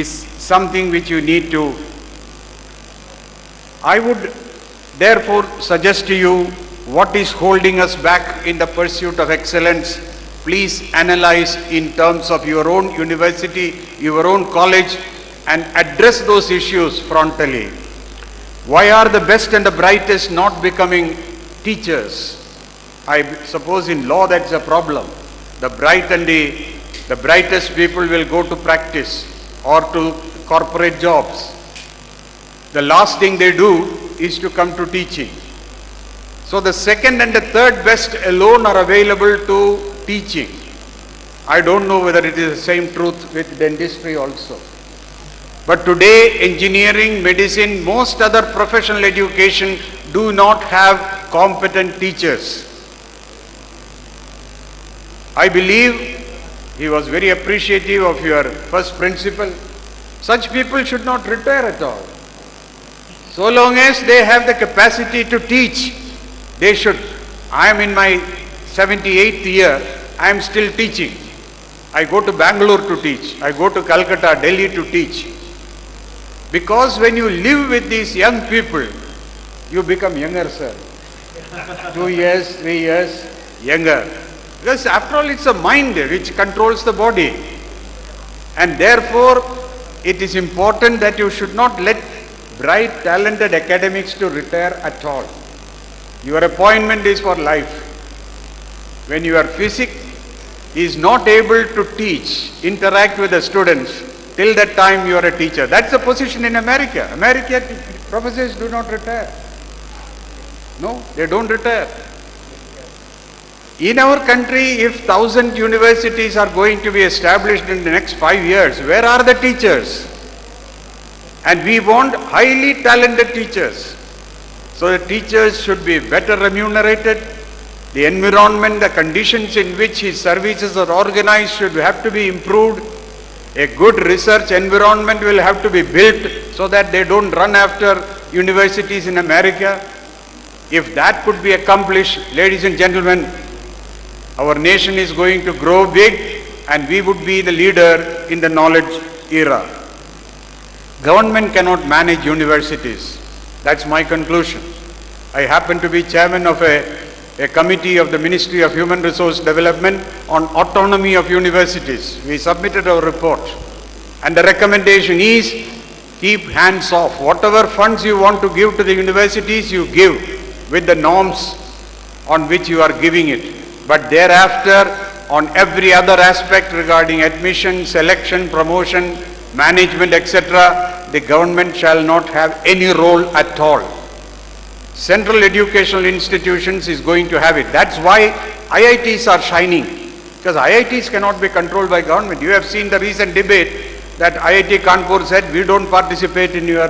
is something which you need to. I would therefore suggest to you what is holding us back in the pursuit of excellence. Please analyze in terms of your own university, your own college, and address those issues frontally. Why are the best and the brightest not becoming teachers? I suppose in law that's a problem. The bright and the brightest people will go to practice or to corporate jobs. The last thing they do is to come to teaching. So the second and the third best alone are available to teaching. I don't know whether it is the same truth with dentistry also. But today, engineering, medicine, most other professional education do not have competent teachers. I believe he was very appreciative of your first principle. Such people should not retire at all. So long as they have the capacity to teach, they should. I am in my 78th year, I am still teaching. I go to Bangalore to teach. I go to Calcutta, Delhi to teach. Because when you live with these young people, you become younger, sir. 2 years, 3 years, younger. Because after all, it's a mind which controls the body. And therefore, it is important that you should not let bright, talented academics to retire at all. Your appointment is for life. When your physic is not able to teach, interact with the students, till that time you are a teacher. That's the position in America. America, professors do not retire. No, they don't retire. In our country, if 1,000 universities are going to be established in the next 5 years, where are the teachers? And we want highly talented teachers. So the teachers should be better remunerated. The environment, the conditions in which his services are organized should have to be improved. A good research environment will have to be built so that they don't run after universities in America. If that could be accomplished, ladies and gentlemen, our nation is going to grow big and we would be the leader in the knowledge era. Government cannot manage universities. That's my conclusion. I happen to be chairman of a committee of the Ministry of Human Resource Development on autonomy of universities. We submitted our report. And the recommendation is keep hands off. Whatever funds you want to give to the universities, you give with the norms on which you are giving it. But thereafter, on every other aspect regarding admission, selection, promotion, management, etc., the government shall not have any role at all. Central educational institutions is going to have it. That's why IITs are shining, because IITs cannot be controlled by government. You have seen the recent debate that IIT Kanpur said, we don't participate in your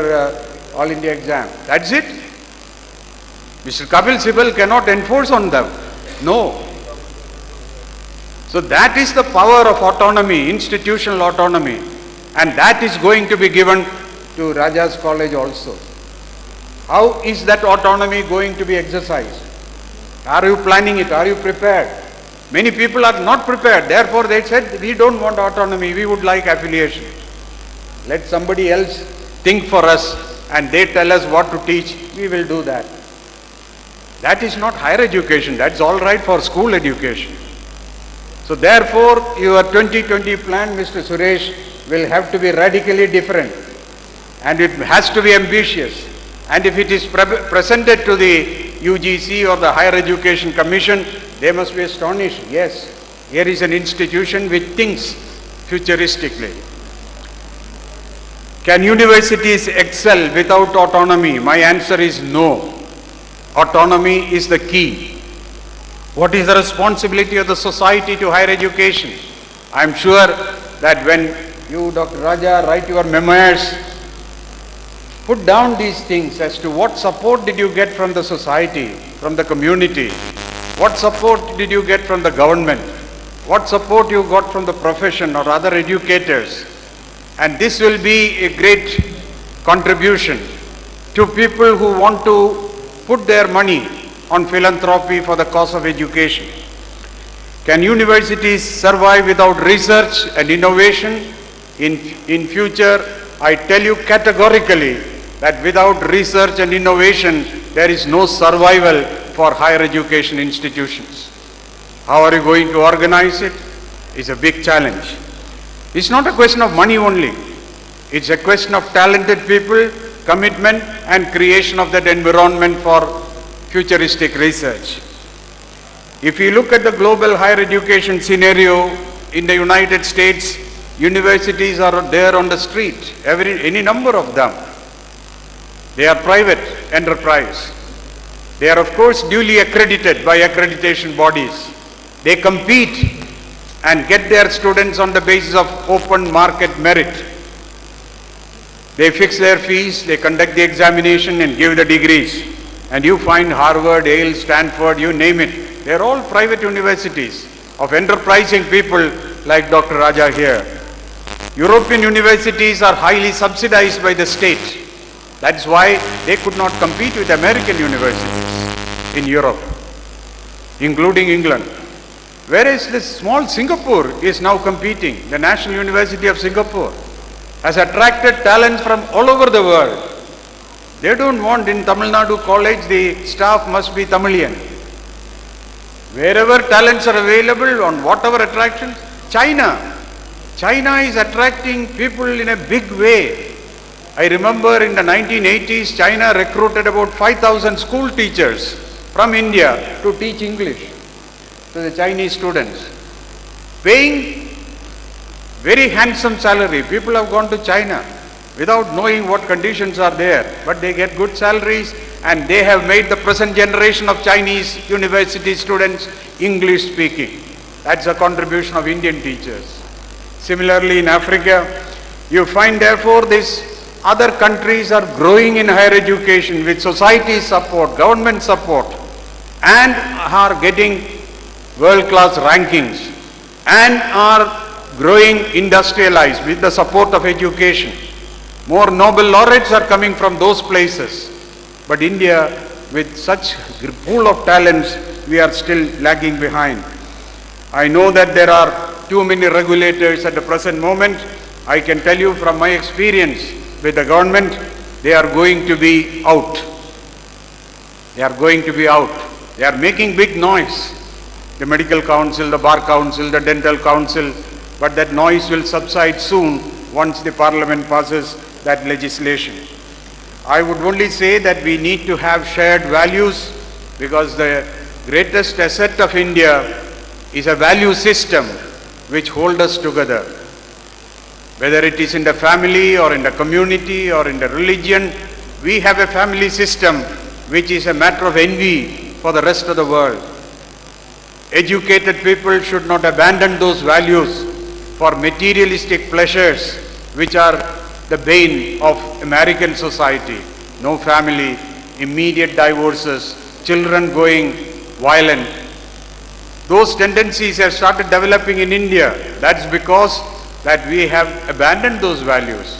All India exam. That's it. Mr. Kapil Sibal cannot enforce on them. No. So that is the power of autonomy, institutional autonomy. And that is going to be given to Raja's College also. How is that autonomy going to be exercised? Are you planning it? Are you prepared? Many people are not prepared. Therefore, they said, we don't want autonomy. We would like affiliation. Let somebody else think for us and they tell us what to teach. We will do that. That is not higher education. That's all right for school education. So therefore, your 2020 plan, Mr. Suresh, will have to be radically different. And it has to be ambitious. And if it is presented to the UGC or the Higher Education Commission, they must be astonished. Yes, here is an institution which thinks futuristically. Can universities excel without autonomy? My answer is no. Autonomy is the key. What is the responsibility of the society to higher education? I am sure that when you, Dr. Raja, write your memoirs, put down these things as to what support did you get from the society, from the community, what support did you get from the government, what support you got from the profession or other educators. And this will be a great contribution to people who want to put their money on philanthropy for the cause of education. Can universities survive without research and innovation? In future, I tell you categorically that without research and innovation, there is no survival for higher education institutions. How are you going to organize it? It's a big challenge. It's not a question of money only. It's a question of talented people, commitment, and creation of that environment for futuristic research. If you look at the global higher education scenario in the United States, universities are there on the street, any number of them. They are private enterprise. They are of course duly accredited by accreditation bodies. They compete and get their students on the basis of open market merit. They fix their fees, they conduct the examination and give the degrees. And you find Harvard, Yale, Stanford, you name it. They are all private universities of enterprising people like Dr. Raja here. European universities are highly subsidized by the state. That's why they could not compete with American universities in Europe, including England. Whereas this small Singapore is now competing. The National University of Singapore has attracted talents from all over the world. They don't want in Tamil Nadu college, the staff must be Tamilian. Wherever talents are available on whatever attractions, China is attracting people in a big way. I remember in the 1980s, China recruited about 5,000 school teachers from India to teach English to the Chinese students, paying very handsome salary. People have gone to China without knowing what conditions are there, but they get good salaries and they have made the present generation of Chinese university students English speaking. That's a contribution of Indian teachers. Similarly in Africa, you find therefore these other countries are growing in higher education with society support, government support, and are getting world-class rankings and are growing industrialized with the support of education. More Nobel laureates are coming from those places. But India, with such pool of talents, we are still lagging behind. I know that there are too many regulators at the present moment. I can tell you from my experience with the government, they are going to be out. They are going to be out. They are making big noise. The Medical Council, the Bar Council, the Dental Council, but that noise will subside soon once the Parliament passes that legislation. I would only say that we need to have shared values, because the greatest asset of India is a value system which holds us together. Whether it is in the family or in the community or in the religion, we have a family system which is a matter of envy for the rest of the world. Educated people should not abandon those values for materialistic pleasures which are the bane of American society. No family, immediate divorces, children going violent. Those tendencies have started developing in India. That's because that we have abandoned those values.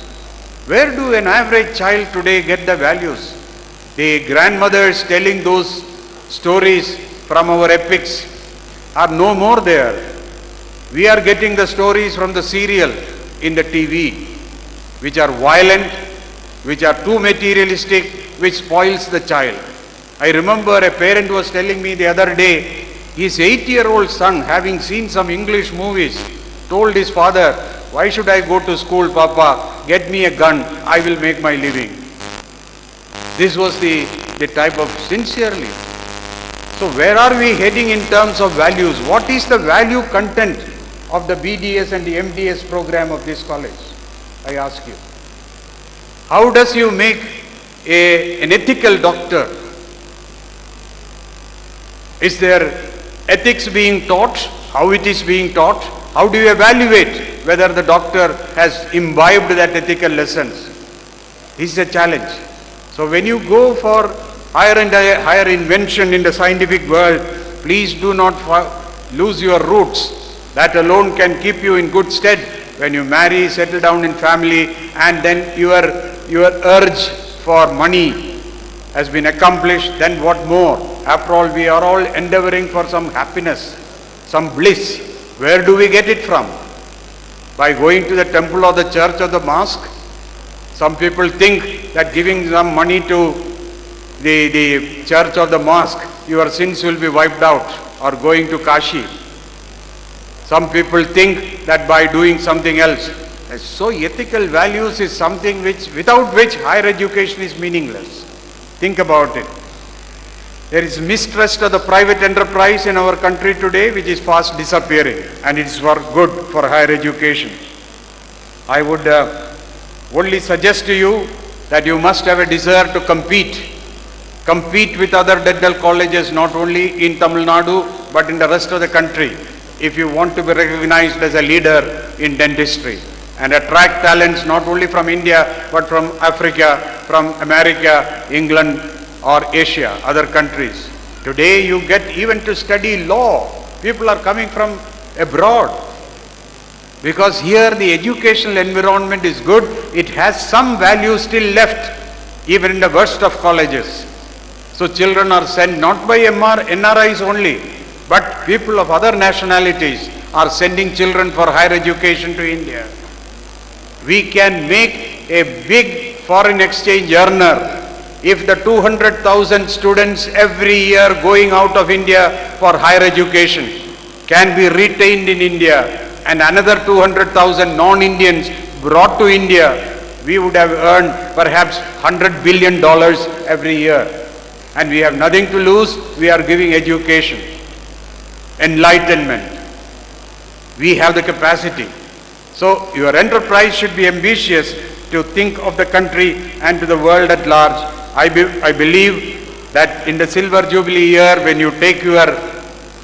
Where do an average child today get the values? The grandmothers telling those stories from our epics are no more there. We are getting the stories from the serial in the TV, which are violent, which are too materialistic, which spoils the child. I remember a parent was telling me the other day, his 8-year-old son, having seen some English movies, told his father, "Why should I go to school, Papa? Get me a gun, I will make my living." This was the type of sincerely. So where are we heading in terms of values? What is the value content of the BDS and the MDS program of this college? I ask you. How does you make an ethical doctor? Is there ethics being taught? How it is being taught? How do you evaluate whether the doctor has imbibed that ethical lessons? This is a challenge. So when you go for higher invention in the scientific world, please do not lose your roots. That alone can keep you in good stead when you marry, settle down in family, and then your urge for money has been accomplished. Then what more? After all, we are all endeavoring for some happiness, some bliss. Where do we get it from? by going to the temple or the church or the mosque. Some people think that giving some money to the church or the mosque, your sins will be wiped out, or going to Kashi. Some people think that by doing something else. So ethical values is something without which higher education is meaningless. Think about it. There is mistrust of the private enterprise in our country today, which is fast disappearing, and it is for good for higher education. I would only suggest to you that you must have a desire to compete with other dental colleges, not only in Tamil Nadu, but in the rest of the country, if you want to be recognized as a leader in dentistry, and attract talents not only from India, but from Africa, from America, England, or Asia, other countries. Today you get even to study law. People are coming from abroad, because here the educational environment is good. It has some value still left, even in the worst of colleges. So children are sent not by NRIs only, but people of other nationalities are sending children for higher education to India. We can make a big foreign exchange earner if the 200,000 students every year going out of India for higher education can be retained in India, and another 200,000 non-Indians brought to India, we would have earned perhaps $100 billion every year. And we have nothing to lose. We are giving education, enlightenment. We have the capacity. So your enterprise should be ambitious to think of the country and to the world at large. I believe that in the Silver Jubilee year, when you take your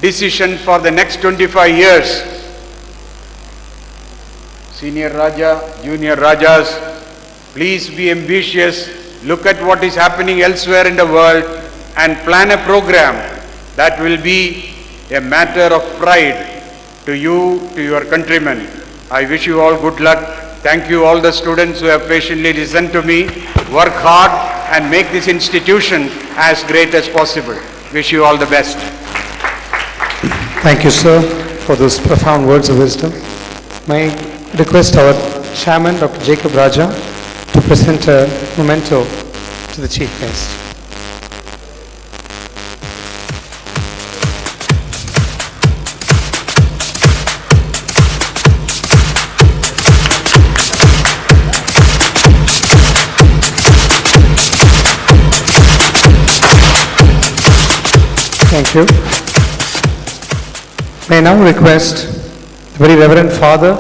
decision for the next 25 years, Senior Raja, Junior Rajas, please be ambitious. Look at what is happening elsewhere in the world and plan a program that will be a matter of pride to you, to your countrymen. I wish you all good luck. Thank you all the students who have patiently listened to me. Work hard and make this institution as great as possible. Wish you all the best. Thank you, sir, for those profound words of wisdom. May I request our Chairman, Dr. Jacob Raja, to present a memento to the Chief Guest. Thank you. May I now request the very Reverend Father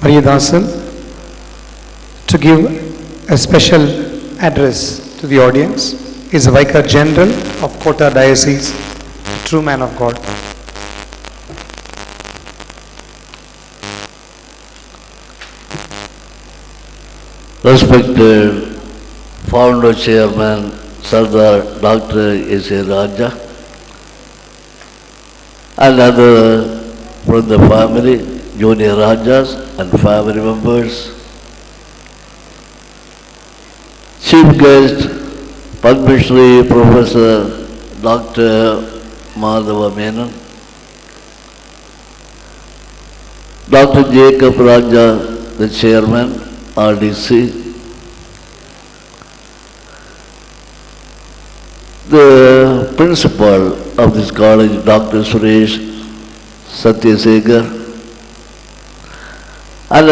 Mariadasan to give a special address to the audience. He is the Vicar General of Kota Diocese, a true man of God. Respected Founder Chairman Sardar Dr. A.C. Raja and other from the family, Junior Rajas and family members, Chief Guest, Padma Shri Professor Dr. Madhava Menon, Dr. Jacob Raja, the Chairman, RDC, the principal of this college, Dr. Suresh Satyasekhar, and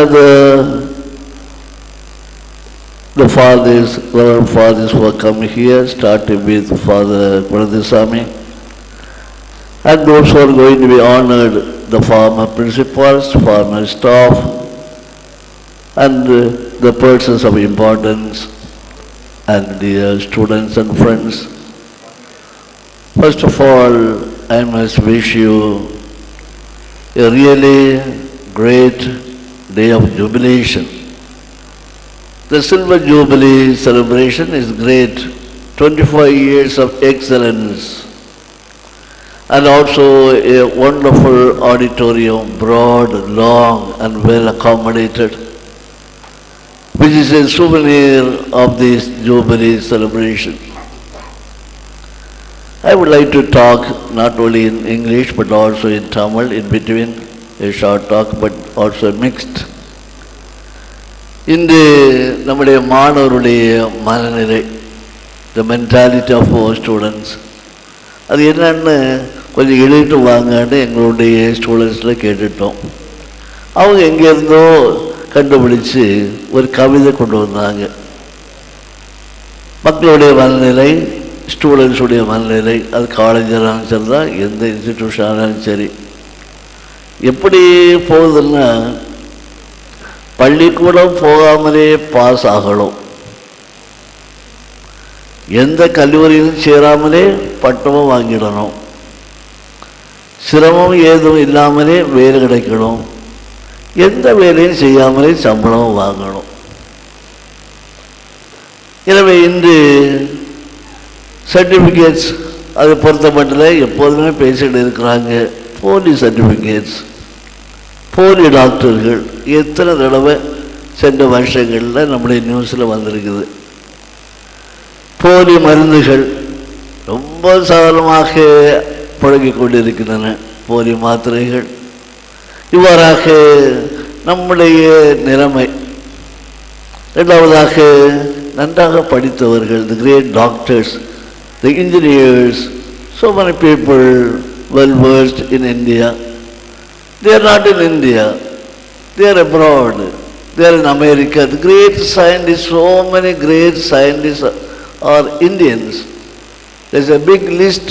the fathers, Reverend fathers who are coming here, starting with Father Pradesami, and those who are going to be honored, the former principals, former staff, and the persons of importance, and the students and friends. First of all, I must wish you a really great day of jubilation. The Silver Jubilee celebration is great, 25 years of excellence, and also a wonderful auditorium, broad, long, and well accommodated, which is a souvenir of this Jubilee celebration. I would like to talk not only in English but also in Tamil in between. a short talk, but also mixed. இன்று நம்முடைய மாணவருடைய மனநிலை, the mentality of our students, அது என்னன்னு கொஞ்சம் எழுதிட்டு வாங்கன்னு எங்களுடைய ஸ்டூடெண்ட்ஸில் கேட்டுட்டோம். அவங்க எங்கேருந்தோ கண்டுபிடிச்சு ஒரு கவிதை கொண்டு வந்தாங்க. மக்களுடைய மனநிலை, ஸ்டூடெண்ட்ஸுடைய மனநிலை, அது காலேஜானாலும் சரி தான், எந்த இன்ஸ்டிடியூஷன் ஆனாலும் சரி, எப்படி போகுதுன்னா பள்ளிக்கூடம் போகாமலே பாஸ் ஆகணும், எந்த கல்லூரியிலும் சேராமலே பட்டமும் வாங்கிடணும், சிரமம் ஏதும் இல்லாமலே வேலை கிடைக்கணும், எந்த வேலையும் செய்யாமலே சம்பளமும் வாங்கணும். எனவே இன்று சர்டிஃபிகேட்ஸ் அதை பொறுத்தமட்டில் எப்போதுமே பேசிகிட்டு இருக்கிறாங்க. போலி சர்டிஃபிகேட்ஸ், போலி டாக்டர்கள் எத்தனை தடவை சென்ற வருஷங்களில் நம்முடைய நியூஸில் வந்திருக்குது. போலி மருந்துகள் ரொம்ப சாதாரணமாக புழங்கிக் கொண்டிருக்கின்றன, போலி மாத்திரைகள். இவ்வாறாக நம்முடைய நிலைமை. இரண்டாவதாக நன்றாக படித்தவர்கள், the great doctors, the engineers, so many people well versed in India. They are not in India, they are abroad, they are in America. The great scientists, so many great scientists are Indians. There is a big list.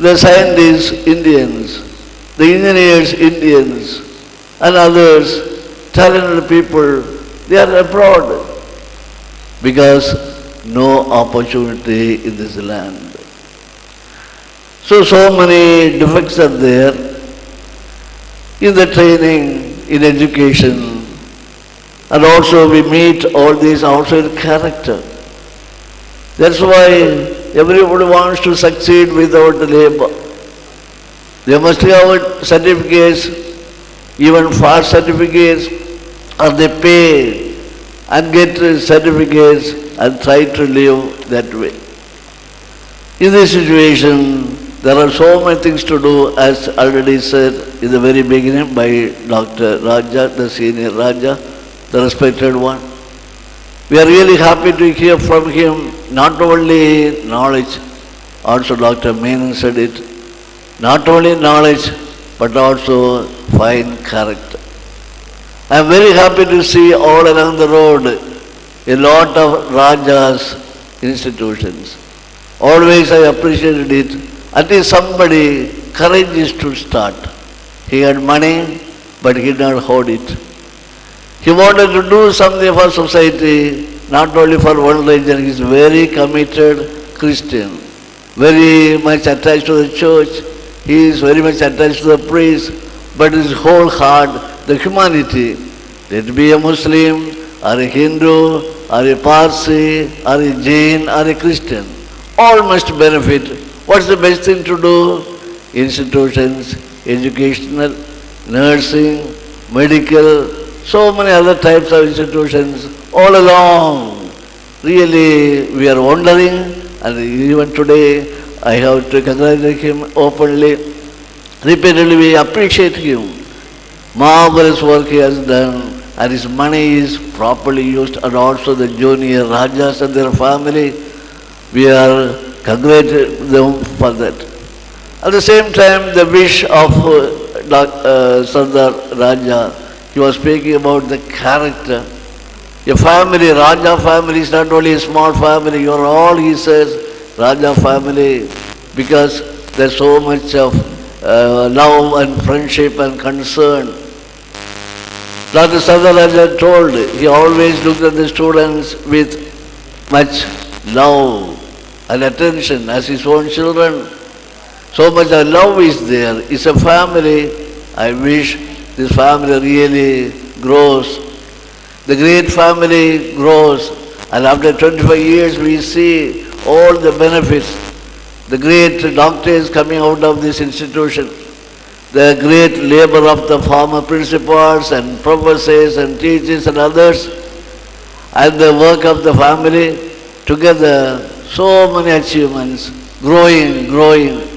The scientists, Indians, the engineers, Indians, and others, talented people, they are abroad because no opportunity in this land. So many defects are there in the training, in education, and also we meet all these also in character. That's why everybody wants to succeed without labor. They must have certificates, even fast certificates, or they pay and get certificates and try to live that way. In this situation, there are so many things to do, as already said in the very beginning by Dr. Raja, the senior Raja, the respected one. We are really happy to hear from him not only knowledge, also Dr. Menon said it, not only knowledge but also fine character. I am very happy to see all along the road a lot of Raja's institutions. Always I appreciated it. At least somebody courageous to start. He had money, but he did not hold it. He wanted to do something for society, not only for one religion. He is very committed Christian, very much attached to the church. He is very much attached to the priest, but his whole heart, the humanity. Let it be a Muslim, or a Hindu, or a Parsi, or a Jain, or a Christian. All must benefit. What's the best thing to do? Institutions, educational, nursing, medical, so many other types of institutions all along. Really, we are wondering, and even today I have to congratulate him openly. Repeatedly we appreciate him. Marvelous work he has done, and his money is properly used, and also the junior Rajas and their family. We are congratulating them for that. At the same time, the wish of Sardar Raja, he was speaking about the character. A family, Raja family is not only a small family, you are all, he says, Raja family, because there's so much of love and friendship and concern. Dr. Sardar Raja told, he always looked at the students with much love and attention as his own children. So much of love is there. It's a family. I wish this family really grows. The great family grows, and after 25 years we see all the benefits. The great doctors coming out of this institution, the great labor of the former principals and professors and teachers and others, and the work of the family together, so many achievements, growing.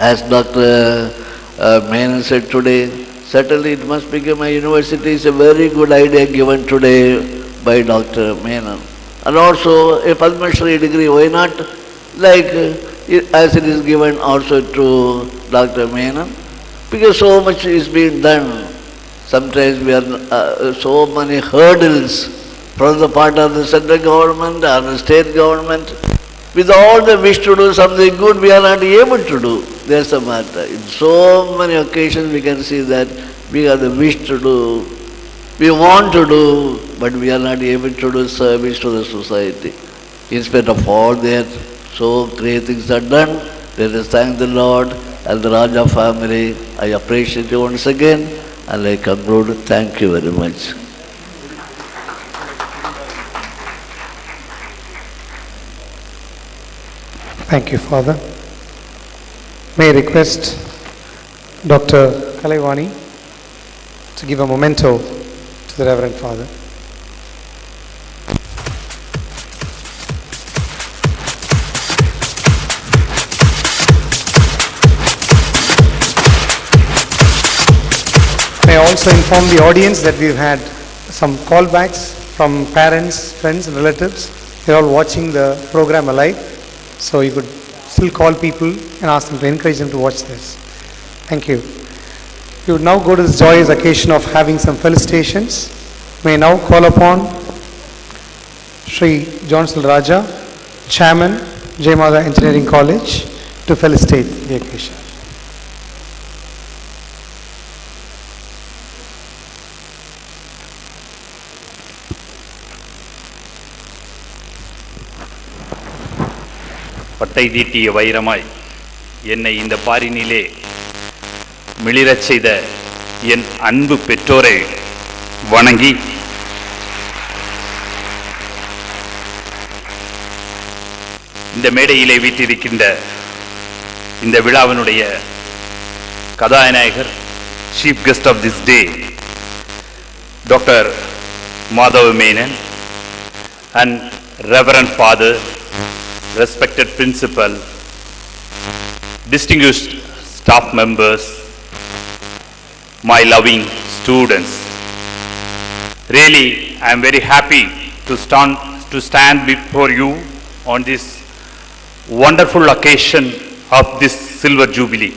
As Dr. Menon said today, certainly it must become a university. It's a very good idea given today by Dr. Menon. And also a Padma Shri degree, why not? Like as it is given also to Dr. Menon. Because so much is being done. Sometimes we are so many hurdles from the part of the central government or the state government. With all the wish to do something good, we are not able to do. That's the matter. In so many occasions we can see that we have the wish to do, we want to do, but we are not able to do service to the society. In spite of all that, so great things are done. Let us thank the Lord and the Raja family. I appreciate you once again, and I conclude. Thank you very much. Thank you, Father. May I request Dr. Kalaivani to give a memento to the Reverend Father. May I also inform the audience that we've had some callbacks from parents, friends and relatives. They're all watching the program alive. So you could still call people and ask them to encourage them to watch this. Thank you. We would now go to this joyous occasion of having some felicitations. May I now call upon Sri Johnson Raja, Chairman, Jayamada Engineering College, to felicitate the occasion. பட்டை தீட்டிய வைரமாய் என்னை இந்த பாரினிலே மிளிரச் செய்த என் அன்பு பெற்றோரை வணங்கி இந்த மேடையிலே வீற்றிருக்கின்ற இந்த விழாவினுடைய கதாநாயகர், chief guest of this day, doctor Madhava Menon and Reverend Father, respected principal, distinguished staff members, my loving students. Really, I am very happy to stand before you on this wonderful occasion of this Silver Jubilee.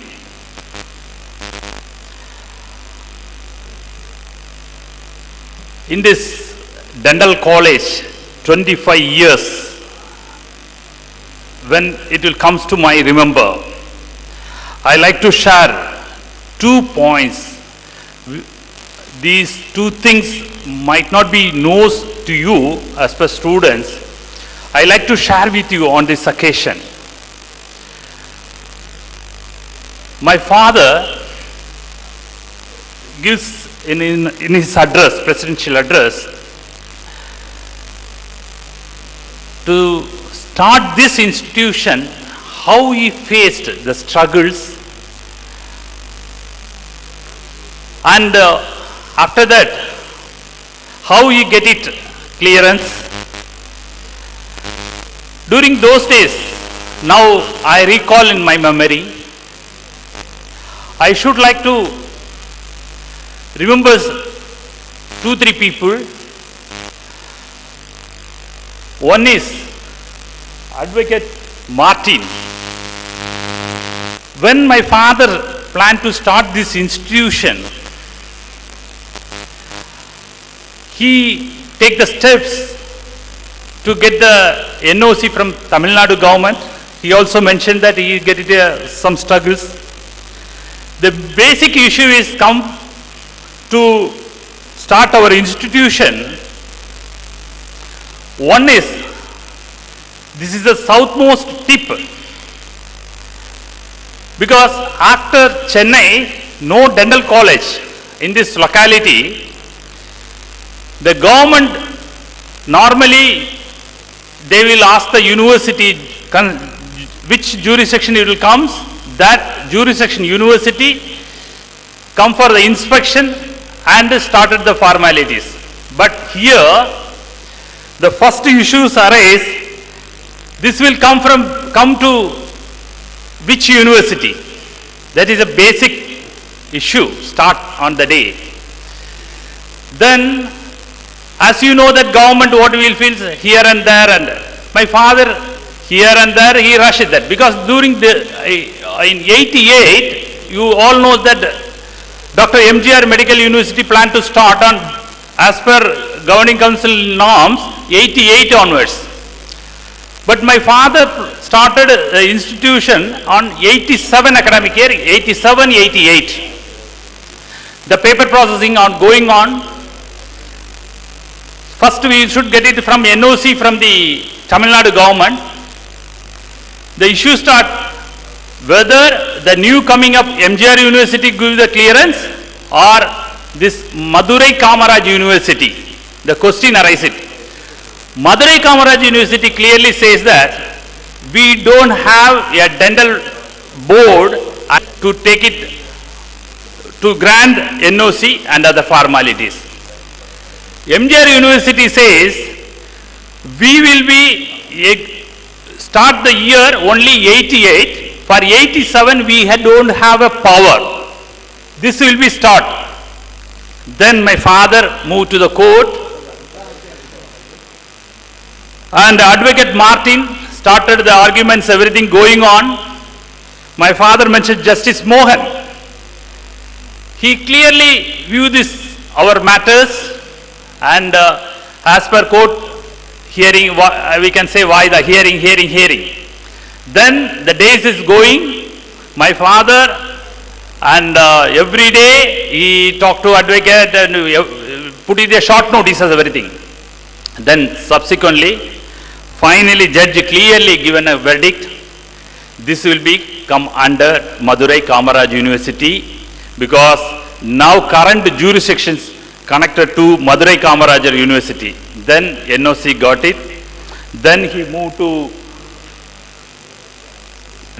In this dental college, 25 years, when it will comes to my remember, I like to share 2 points. These 2 things might not be known to you as per students. I like to share with you on this occasion. My father gives in his address, presidential address, to start this institution, how he faced the struggles, and after that, how he get it clearance. During those days, now I recall in my memory, I should like to remember 2-3 people. One is Advocate Martin. When my father planned to start this institution, he take the steps to get the NOC from Tamil Nadu government. He also mentioned that he get it, some struggles. The basic issue is come to start our institution. One is, this is the southmost tip, because after Chennai, no dental college in this locality. The government normally they will ask the university which jurisdiction it will come. That jurisdiction university come for the inspection and started the formalities. But here the first issues arise. This will come to which university? That is a basic issue start on the day. Then, as you know that government what will feel here and there, and my father here and there he rushed that, because during the in 88 you all know that Dr. MGR Medical University planned to start on, as per governing council norms, 88 onwards. But my father started the institution on 87 academic year, 87-88. The paper processing going on. First we should get it from NOC from the Tamil Nadu government. The issue start whether the new coming up MGR University gives the clearance or this Madurai Kamaraj University. The question arises. Madurai Kamaraj University clearly says that we don't have a dental board to take it to grant NOC and other formalities. MGR University says we will be start the year only 88. For 87 we don't have a power. This will be start. Then my father moved to the court, and Advocate Martin started the arguments, everything going on. My father mentioned Justice Mohan. He clearly viewed this our matters, and as per court hearing, we can say why the hearing. Then the days is going. My father, and every day he talked to advocate and put in a short notices, everything. Then subsequently, finally judge clearly given a verdict. This will be come under Madurai Kamaraj University, because now current jurisdictions connected to Madurai Kamarajar University. Then NOC got it. Then he moved to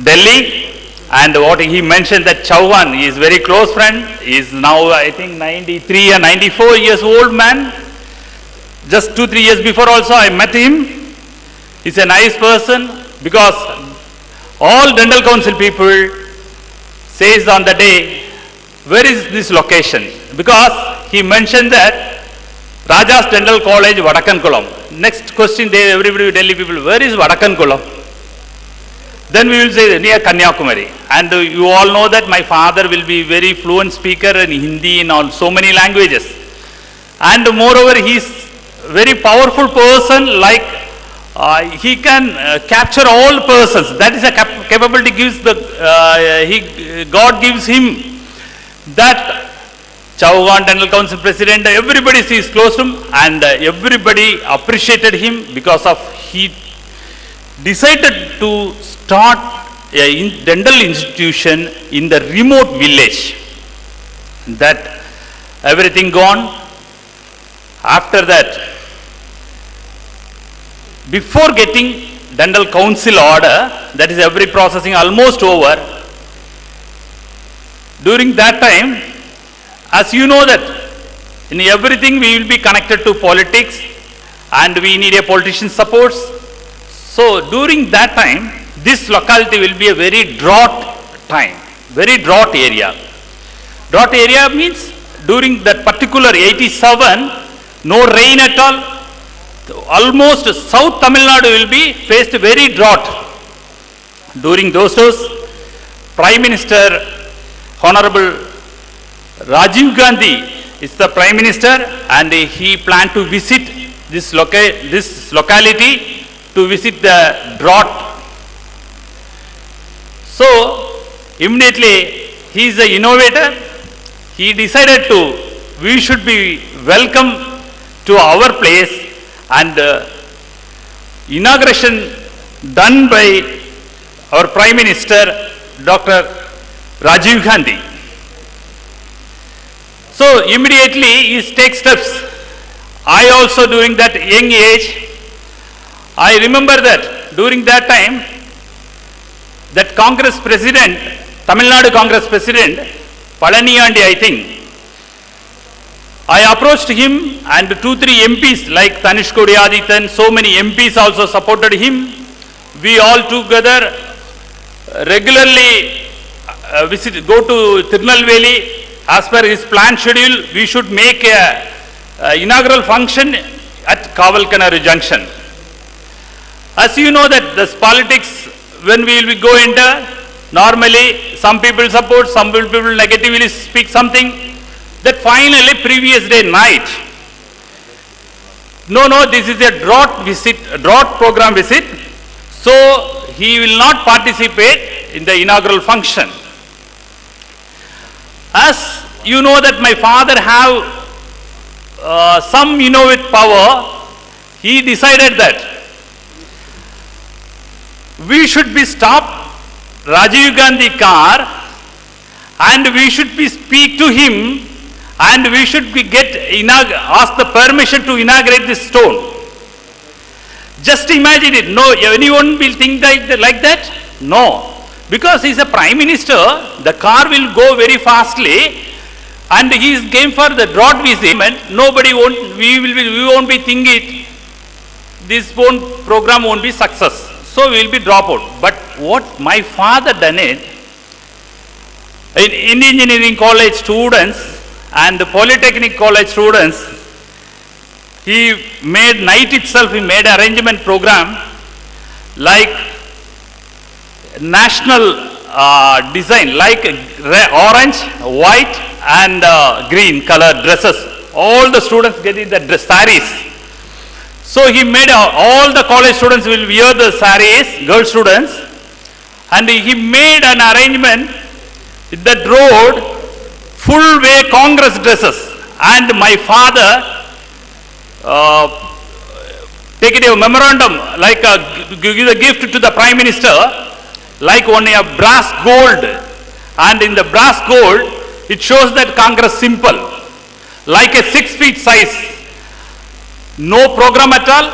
Delhi, and what he mentioned that Chauhan, he is very close friend, he is now I think 93 or 94 years old man. Just 2-3 years before also I met him. He's a nice person, because all dental council people says on the day, where is this location? Because he mentioned that Raja's Dental College, Vadakankulam. Next question, everybody Delhi people, where is Vadakankulam? Then we will say near Kanyakumari. And you all know that my father will be very fluent speaker in Hindi and all so many languages. And moreover, he is very powerful person, like he can capture all persons. That is a capability gives the God gives him. That Chauhan Dental Council President, everybody sees close to him, and everybody appreciated him because of he decided to start a dental institution in the remote village. That everything gone. After that, before getting dental council order, that is every processing almost over. During that time, as you know that in everything we will be connected to politics, and we need a politician support. So during that time, this locality will be a very drought time, very drought area. Drought area means during that particular 87, no rain at all. Almost South Tamil Nadu will be faced very drought. During those days, Prime Minister Honorable Rajiv Gandhi is the Prime Minister, and he planned to visit this locality to visit the drought. So immediately he is the innovator. He decided we should be welcome to our place, and inauguration done by our Prime Minister Dr. Rajiv Gandhi. So immediately he takes steps. I also during that young age, I remember that during that time, that Congress President, Tamil Nadu Congress President, Palaniyandi I think, I approached him, and 2-3 MPs like Tanish Kodiyadithan, so many MPs also supported him. We all together regularly go to Tirunelveli as per his planned schedule, we should make a inaugural function at Kavalkinaru Junction. As you know that this politics, when we will go into, normally some people support, some people negatively speak something, that finally previous day night, no, this is a drought program visit, so he will not participate in the inaugural function. As you know that my father have some innovative power, he decided that we should be stop Rajiv Gandhi car and we should be speak to him and we should be ask the permission to inaugurate this stone. Just imagine it. No, anyone will think like that? No. Because he is a Prime Minister, the car will go very fastly and he is game for the drought visit. Nobody won't, we won't be thinking this program won't be success. So we will be drop out. But what my father done it, in engineering college students and the polytechnic college students, he made night itself, he made arrangement program like national design, like orange, white and green color dresses. All the students getting the saris. So he made all the college students will wear the saris, girl students, and he made an arrangement with that road, full way Congress dresses. And my father take it a memorandum, like give a gift to the Prime Minister, like only a brass gold, and in the brass gold, it shows that Congress symbol, like a 6 feet size. No program at all,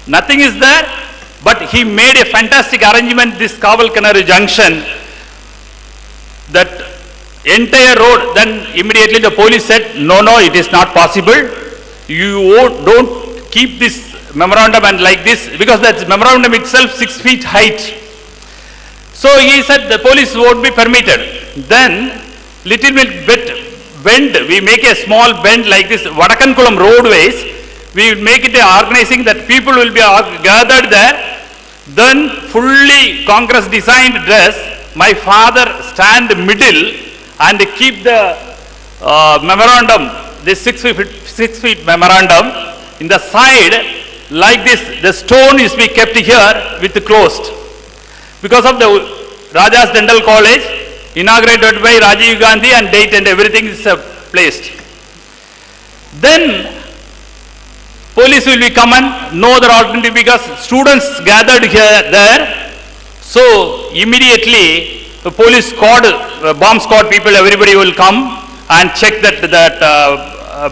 nothing is there, but he made a fantastic arrangement, this Kavalkinaru Junction, that entire road. Then immediately the police said, no, it is not possible. You don't keep this memorandum and like this, because that memorandum itself 6 feet height. So he said the police won't be permitted. Then little bit bend, we make a small bend like this, Vadakankulam roadways, we will make it a organizing that people will be gathered there. Then fully Congress designed dress, my father stand middle and keep the memorandum, this 6 feet memorandum in the side like this. The stone is be kept here with closed. Because of the Raja's Dental College, inaugurated by Rajiv Gandhi, and date and everything is placed. Then police will be come and no other alternative, because students gathered here there. So immediately the police squad, bomb squad people, everybody will come and check that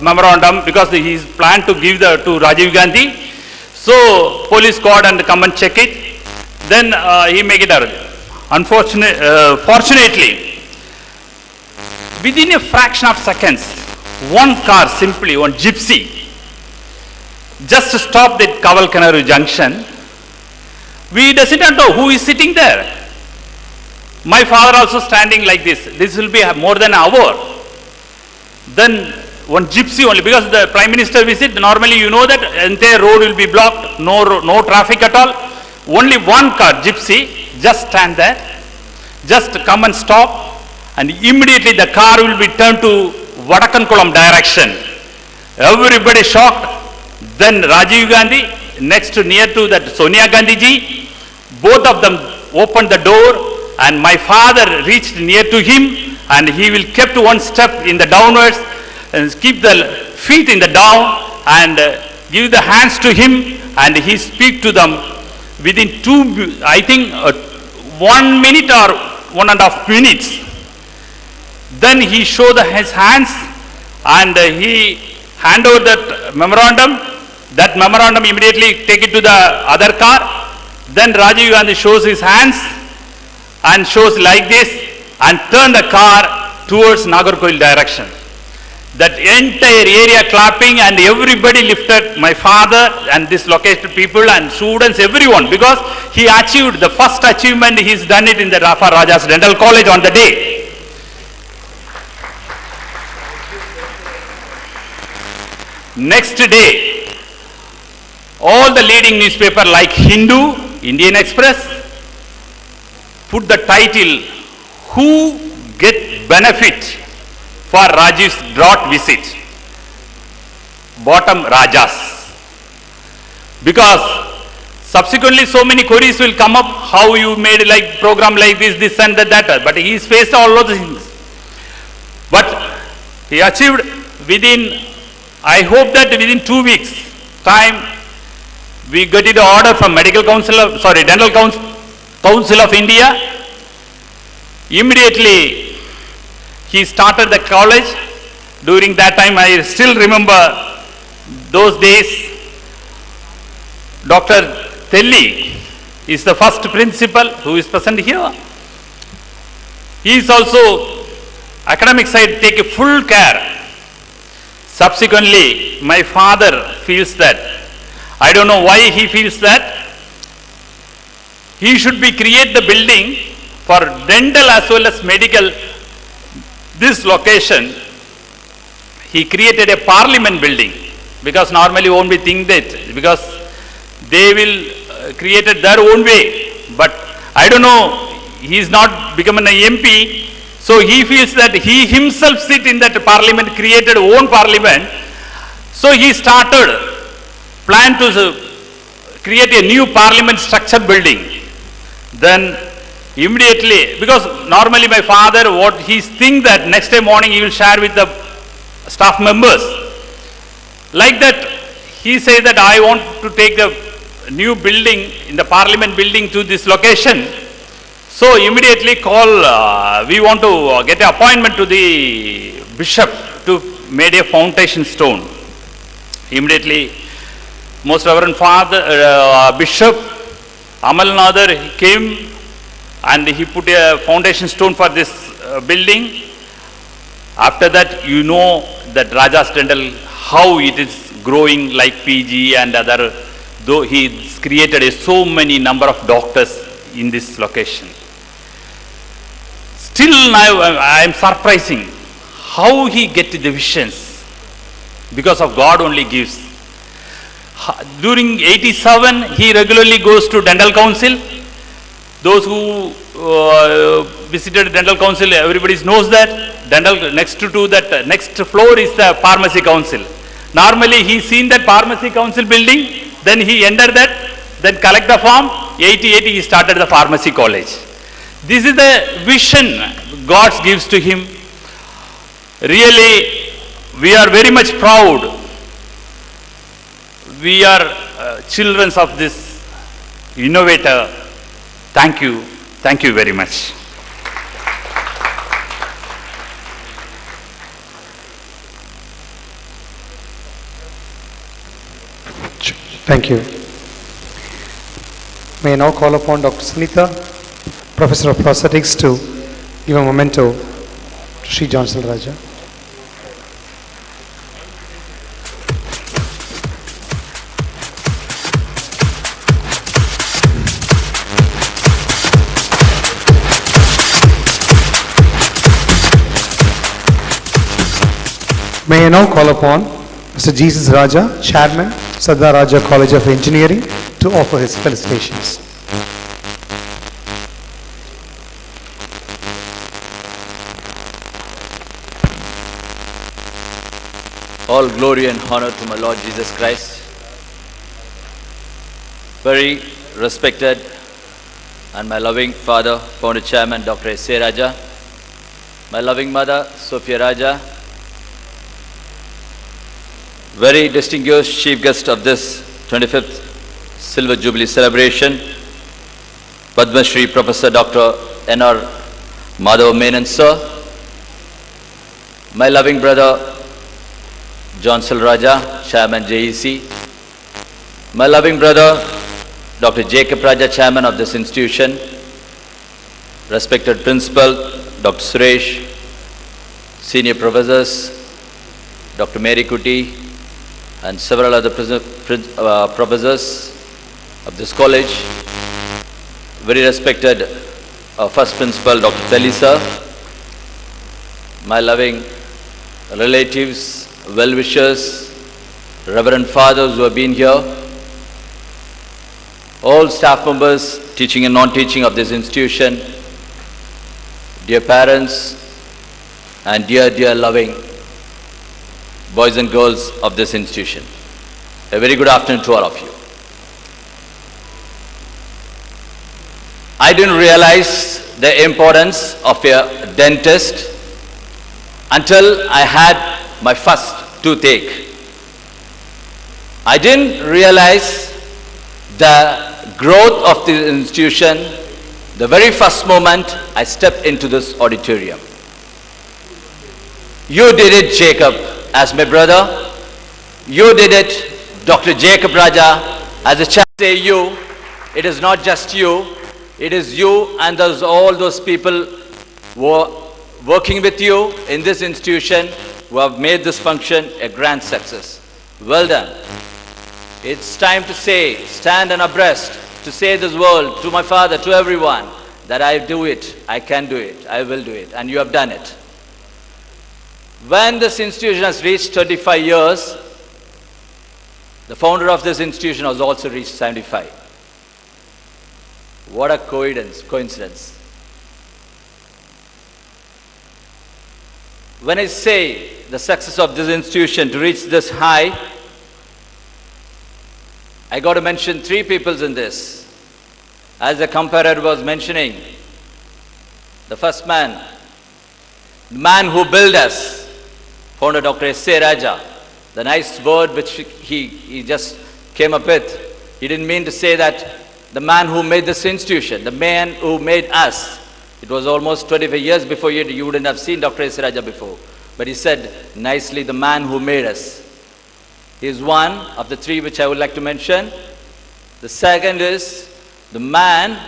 memorandum, because he is planned to give to Rajiv Gandhi. So police squad and come and check it. Then he make it. Fortunately, within a fraction of seconds, one car, simply one gypsy, just stopped at Kavalkinaru Junction. We doesn't know who is sitting there. My father also standing like this. This will be more than an hour. Then one gypsy only, because the Prime Minister visit, normally you know that entire road will be blocked, no traffic at all. Only one car, gypsy, just stand there, just come and stop, and immediately the car will be turned to Vadakankulam direction. Everybody shocked. Then Rajiv Gandhi, next near to that Sonia Gandhi ji, both of them opened the door, and my father reached near to him, and he will kept one step in the downwards and keep the feet in the down and give the hands to him, and he speak to them within 1 minute or 1.5 minutes. Then he showed his hands and he hand over that memorandum. That memorandum immediately take it to the other car. Then Rajiv Gandhi shows his hands and shows like this and turn the car towards Nagarkoil direction. That entire area clapping, and everybody lifted my father and this located people and students, everyone, because he achieved the first achievement. He's done it in the Rafa Raja's Dental College on the day. Next day, all the leading newspaper like Hindu, Indian Express, put the title, "Who get benefit for Rajiv's drought visit?" Bottom Rajas. Because subsequently so many queries will come up, how you made like program like this and that. But he has faced all those things. But he achieved within, I hope that within 2 weeks time, we got the order from Dental Council of India. Immediately, he started the college. During that time, I still remember those days. Dr. Telli is the first principal who is present here. He is also academic side take a full care. Subsequently, my father feels that, I don't know why he feels that, he should be create the building for dental as well as medical. This location, he created a parliament building, because normally won't be think that, because they will create it their own way. But I don't know, he is not become an MP, so he feels that he himself sit in that parliament, created own parliament. So he started, plan to create a new parliament structure building. Then immediately, because normally my father, what he think that next day morning he will share with the staff members. Like that, he says that I want to take the new building in the parliament building to this location. So immediately call, we want to get an appointment to the bishop to make a foundation stone. Immediately, most reverend father, Bishop Amalnadar came and he put a foundation stone for this building. After that, you know that Raja's Dental, how it is growing like PG and other, though he created so many number of doctors in this location. Still now I am surprising how he get the visions, because of God only gives. During 87, he regularly goes to Dental Council. Those who visited Dental Council, everybody knows that. Dental, next to that, next floor is the Pharmacy Council. Normally he seen that Pharmacy Council building, then he entered that, then collect the form. 88 he started the Pharmacy College. This is the vision God gives to him. Really, we are very much proud. We are children of this innovator. Thank you. Thank you very much. Thank you. May I now call upon Dr. Sunita, Professor of Prosthetics, to give a memento to Sri Johnson Raja. May I now call upon Mr. Jesus Raja, Chairman, Sardar Raja College of Engineering, to offer his felicitations. All glory and honor to my Lord Jesus Christ. Very respected and my loving father, founder chairman, Dr. S.A. Raja, my loving mother, Sophia Raja, very distinguished chief guest of this 25th Silver Jubilee celebration, Padma Shri Professor Dr. N.R. Madhav Menon sir, my loving brother Johnson Raja, Chairman JEC, my loving brother Dr. Jacob Raja, Chairman of this institution, respected Principal Dr. Suresh, Senior Professors Dr. Mary Kuti, and several other professors of this college, very respected First Principal Dr. Telli sir, my loving relatives, well-wishers, Reverend Fathers who have been here, all staff members, teaching and non-teaching of this institution, dear parents, and dear loving boys and girls of this institution. A very good afternoon to all of you. I didn't realize the importance of a dentist until I had my first toothache. I didn't realize the growth of the institution the very first moment I stepped into this auditorium. You did it, Jacob, as my brother. You did it, Dr. Jacob Raja, as a child. Say you, it is not just you, it is you and all those people who are working with you in this institution who have made this function a grand success. Well done. It's time to say, stand on abreast, to say this world, to my father, to everyone, that I do it, I can do it, I will do it, and you have done it. When this institution has reached 25 years, the founder of this institution has also reached 75. What a coincidence. When I say the success of this institution to reach this high, I got to mention three people in this. As the comparer was mentioning, the first man, the man who built us, founder Dr. S.A. Raja, the nice word which he just came up with. He didn't mean to say that the man who made this institution, the man who made us. It was almost 25 years before you wouldn't have seen Dr. S. Raja before. But he said nicely, the man who made us. He is one of the three which I would like to mention. The second is the man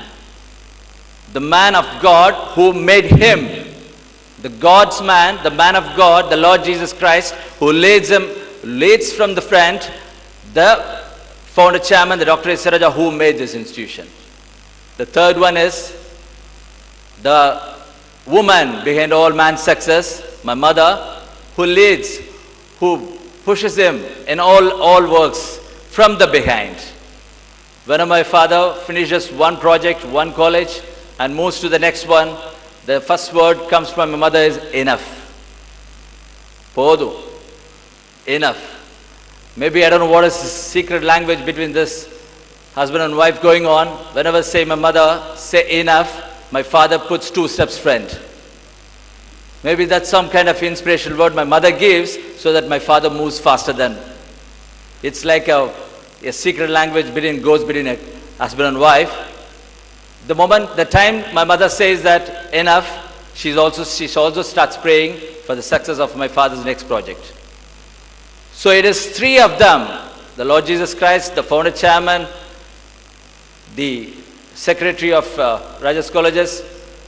of God who made him. The God's man, the man of God, the Lord Jesus Christ, who leads from the front, the founder chairman, the Dr. S. Raja, who made this institution. The third one is the woman behind all man's success, my mother, who leads, who pushes him in all works from the behind. When my father finishes one project, one college, and moves to the next one, the first word comes from my mother is enough. Podu. Enough. Maybe I don't know what is the secret language between this husband and wife going on. Whenever I say my mother, say enough, my father puts 2 steps front. Maybe that's some kind of inspirational word my mother gives so that my father moves faster than. It's like a secret language goes between a husband and wife. The time my mother says that enough, she also starts praying for the success of my father's next project. So it is 3 of them, the Lord Jesus Christ, the founder chairman, the secretary of Raja's colleges,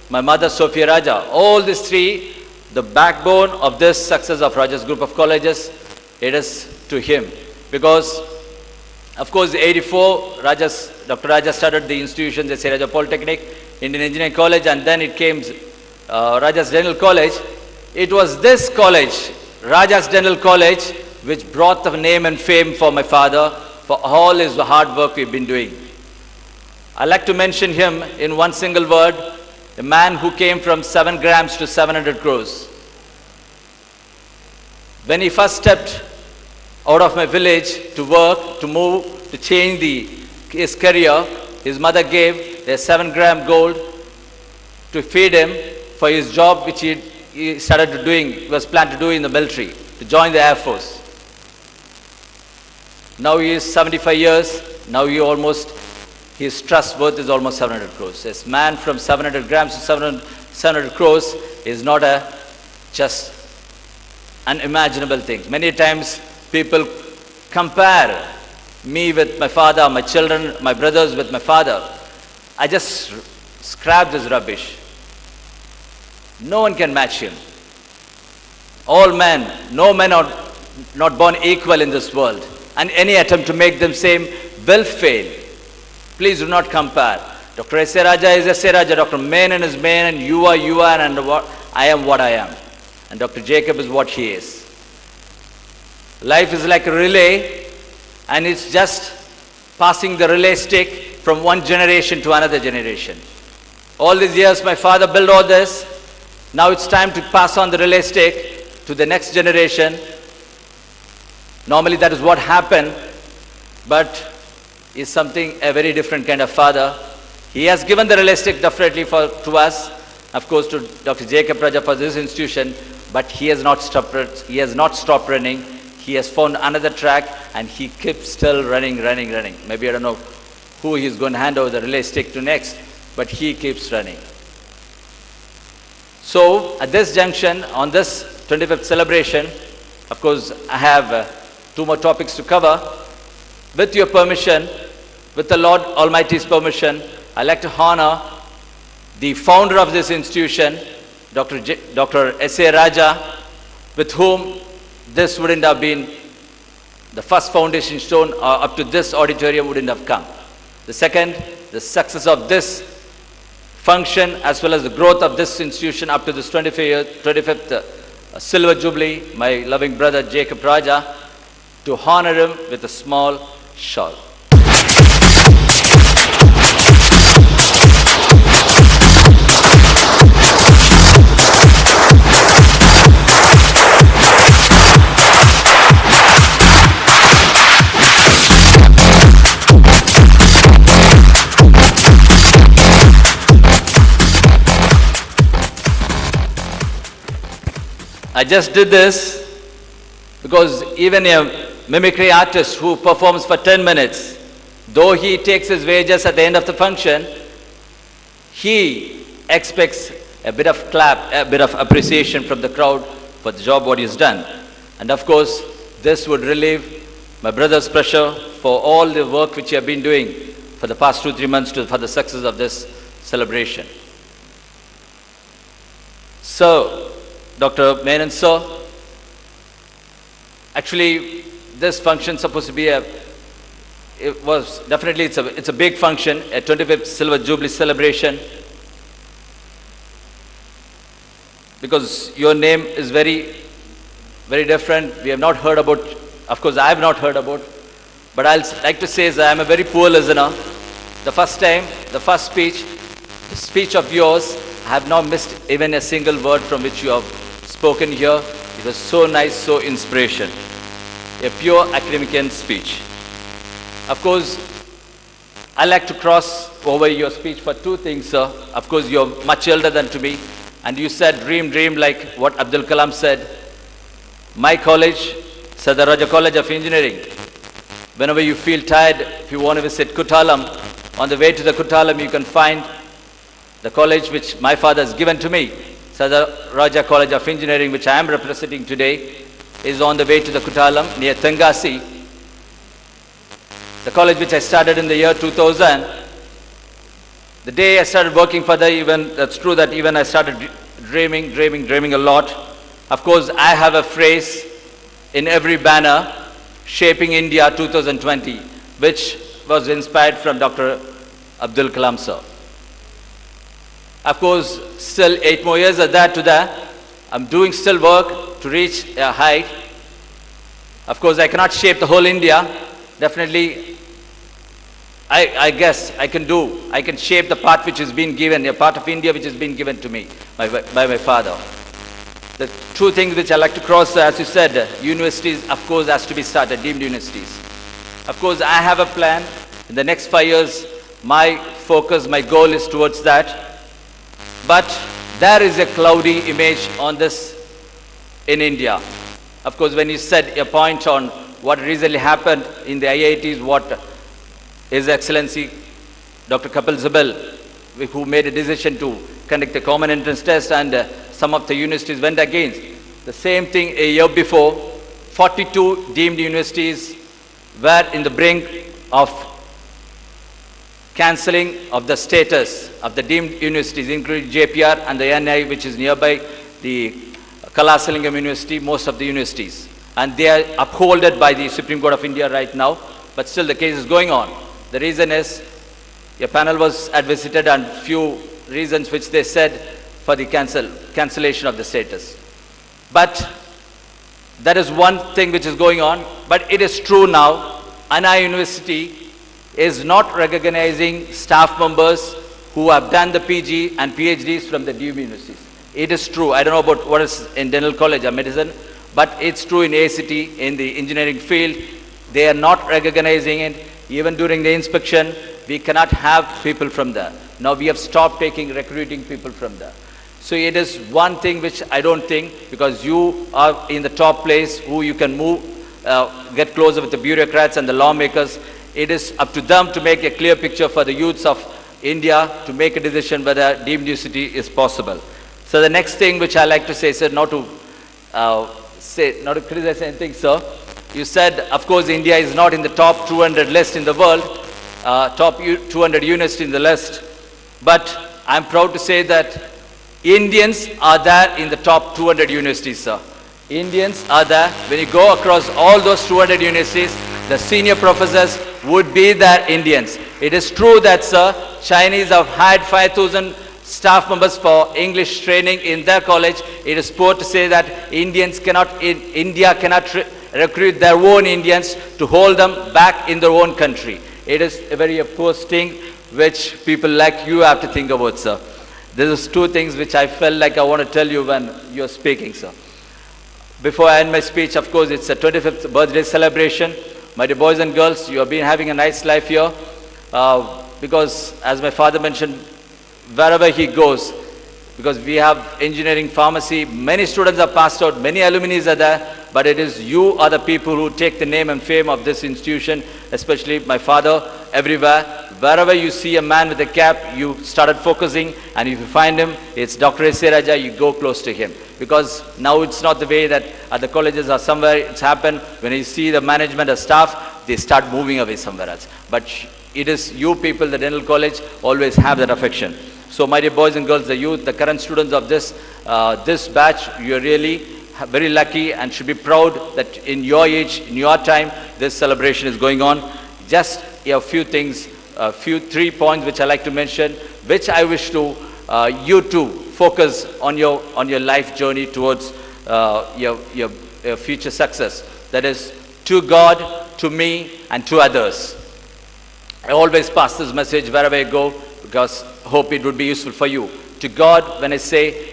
my mother Sophia Raja. All these 3, the backbone of this success of Raja's group of colleges, it is to him. Because, of course, 84, Dr. Raja started the institution, the Raja Polytechnic, Indian Engineering College, and then it came Raja's Dental College. It was this college, Raja's Dental College, which brought the name and fame for my father, for all his hard work we've been doing. I'd like to mention him in one single word, a man who came from 7 grams to 700 crores. When he first stepped out of my village to work, to move, to change his career, his mother gave a 7-gram gold to feed him for his job which he was planned to do in the military, to join the Air Force. Now he is 75 years, now his trust worth is almost 700 crores. This man from 700 grams to 700 crores is not just unimaginable thing. Many times people compare me with my father, my children, my brothers with my father. I just scrap this rubbish. No one can match him. All men, no men are not born equal in this world. And any attempt to make them same will fail. Please do not compare. Dr. S.A. Raja is S.A. Raja, Dr. Menon is Menon, and you are, and I am what I am. And Dr. Jacob is what he is. Life is like a relay, and it's just passing the relay stick from one generation to another generation. All these years my father built all this. Now it's time to pass on the relay stick to the next generation. Normally that is what happened, but he's something, a very different kind of father. He has given the relay stick definitely to us, of course to Dr. Jacob Raja for this institution, but he has not stopped running. He has found another track and he keeps still running. Maybe I don't know who he's going to hand over the relay stick to next, but he keeps running. So at this junction, on this 25th celebration, of course I have 2 more topics to cover. With your permission, with the Lord Almighty's permission, I'd like to honor the founder of this institution, Dr. S.A. Raja, with whom this wouldn't have been the first foundation stone, up to this auditorium wouldn't have come. The second, the success of this function as well as the growth of this institution up to this 25th Silver Jubilee, my loving brother Jacob Raja, to honor him with a small shawl. I just did this because even a mimicry artist who performs for 10 minutes, though he takes his wages at the end of the function, he expects a bit of clap, a bit of appreciation from the crowd for the job what he's done. And of course, this would relieve my brother's pressure for all the work which he have been doing for the past 2-3 months for the success of this celebration. So, Dr. Menon sir, actually this function supposed to be it's a big function, a 25th Silver Jubilee celebration, because your name is very, very different. We have not heard about, of course I have not heard about, but I'll like to say is I am a very poor listener. The first time, the first speech, the speech of yours, I have not missed even a single word from which you have spoken here. It was so nice, so inspiration. A pure academician speech. Of course, I like to cross over your speech for 2 things, sir. Of course, you're much elder than to me, and you said dream like what Abdul Kalam said. My college, Sardar Raja College of Engineering. Whenever you feel tired, if you want to visit Kuttalam, on the way to the Kuttalam you can find the college which my father has given to me. Sardar Raja College of Engineering, which I am representing today, is on the way to the Kuttalam near Tengasi. The college which I started in the year 2000. The day I started working for that's true that even I started dreaming a lot. Of course, I have a phrase in every banner, Shaping India 2020, which was inspired from Dr. Abdul Kalam sir. Of course, still 8 more years of that to that. I'm doing still work to reach a height. Of course, I cannot shape the whole India. Definitely, I guess I can shape the part which has been given, a part of India which has been given to me by my father. The 2 things which I like to cross, as you said, universities, of course, has to be started, deemed universities. Of course, I have a plan. In the next 5 years, my focus, my goal is towards that. But there is a cloudy image on this in India. Of course, when you said a point on what recently happened in the IITs, what His Excellency Dr. Kapil Sibal, who made a decision to conduct a common entrance test, and some of the universities went against. The same thing a year before, 42 deemed universities were in the brink of cancelling of the status of the deemed universities, including JPR and the NI, which is nearby, the Kalasalingam University, most of the universities. And they are upholded by the Supreme Court of India right now, but still the case is going on. The reason is, a panel was visited and few reasons which they said for the cancellation of the status. But That is one thing which is going on, but it is true now. Anna University is not recognizing staff members who have done the PG and PhDs from the DUB universities. It is true. I don't know about what is in dental college or medicine, but it's true in ACT, in the engineering field. They are not recognizing it. Even during the inspection, we cannot have people from there. Now we have stopped recruiting people from there. So it is one thing which I don't think, because you are in the top place who you can move, get closer with the bureaucrats and the lawmakers. It is up to them to make a clear picture for the youths of India to make a decision whether deemed university is possible. So the next thing which I like to say, sir, not to criticize anything, sir. You said, of course, India is not in the top 200 list in the world, top 200 university in the list. But I'm proud to say that Indians are there in the top 200 universities, sir. Indians are there. When you go across all those 200 universities, the senior professors would be there Indians. It is true that, sir, Chinese have had 5,000 staff members for English training in their college. It is poor to say that India cannot recruit their own Indians to hold them back in their own country. It is a very poor thing which people like you have to think about, sir. This is two things which I felt like I want to tell you when you're speaking, sir. Before I end my speech, of course, it's a 25th birthday celebration. My dear boys and girls, you have been having a nice life here. Because, as my father mentioned, wherever he goes, because we have engineering, pharmacy, many students are passed out, many alumni are there, but it is you are the people who take the name and fame of this institution, especially my father, everywhere. Wherever you see a man with a cap, you started focusing, and if you find him, it's Dr. S.A. Raja, you go close to him. Because now it's not the way that at the colleges or somewhere it's happened, when you see the management or staff, they start moving away somewhere else. But it is you people, the dental college, always have that affection. So my dear boys and girls, the youth, the current students of this batch, you are really very lucky and should be proud that in your age, in your time, this celebration is going on. Just a few things, three points which I like to mention, which I wish to you to focus on your life journey towards your future success. That is, to God, to me, and to others. I always pass this message wherever I go, because I hope it would be useful for you. To God, when I say,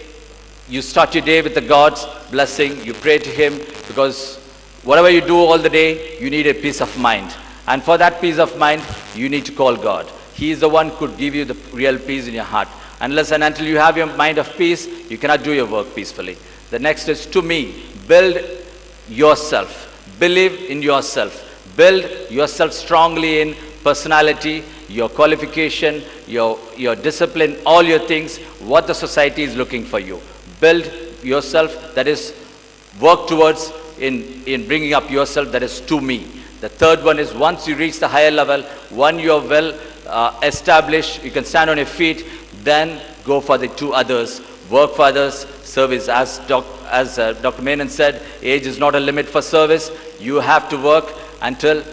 you start your day with the God's blessing, you pray to Him, because whatever you do all the day, you need a peace of mind. And for that peace of mind, you need to call God. He is the one who could give you the real peace in your heart. Unless and until you have your mind of peace, you cannot do your work peacefully. The next is, to me, build yourself. Believe in yourself. Build yourself strongly in personality, your qualification, your discipline, all your things, what the society is looking for you. Build yourself, that is, work towards in bringing up yourself, that is, to me. The third one is, once you reach the higher level, when you are well established, you can stand on your feet, then go for the two others, work for others, service. As Dr. Menon said, age is not a limit for service. You have to work until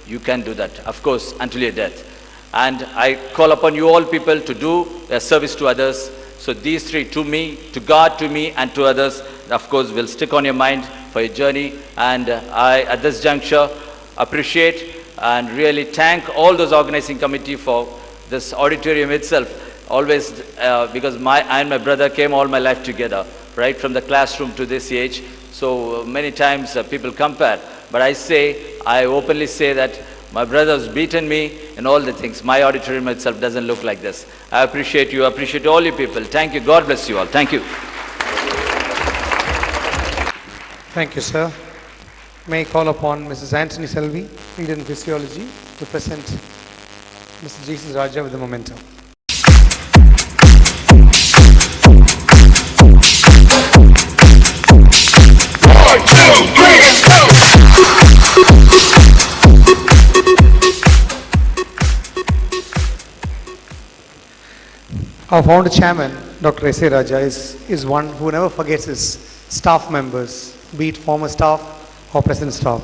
you can do that, of course, until your death. And I call upon you all people to do a service to others. So these three, to me, to God, to me, and to others, of course, will stick on your mind for your journey. And I, at this juncture, appreciate and really thank all those organizing committee for this auditorium itself. Always, because I and my brother came all my life together, right from the classroom to this age. So many times people compare, but I openly say that my brother's beaten me in all the things. My auditorium itself doesn't look like this. I appreciate you, appreciate all you people. Thank you. God bless you all. Thank you. Thank you, sir. May I call upon Mrs. Anthony Selvi, Leader in Physiology, to present Mr. Jesus Raja with the memento. Our founder chairman, Dr. S.A. Raja, is one who never forgets his staff members, be it former staff or present staff.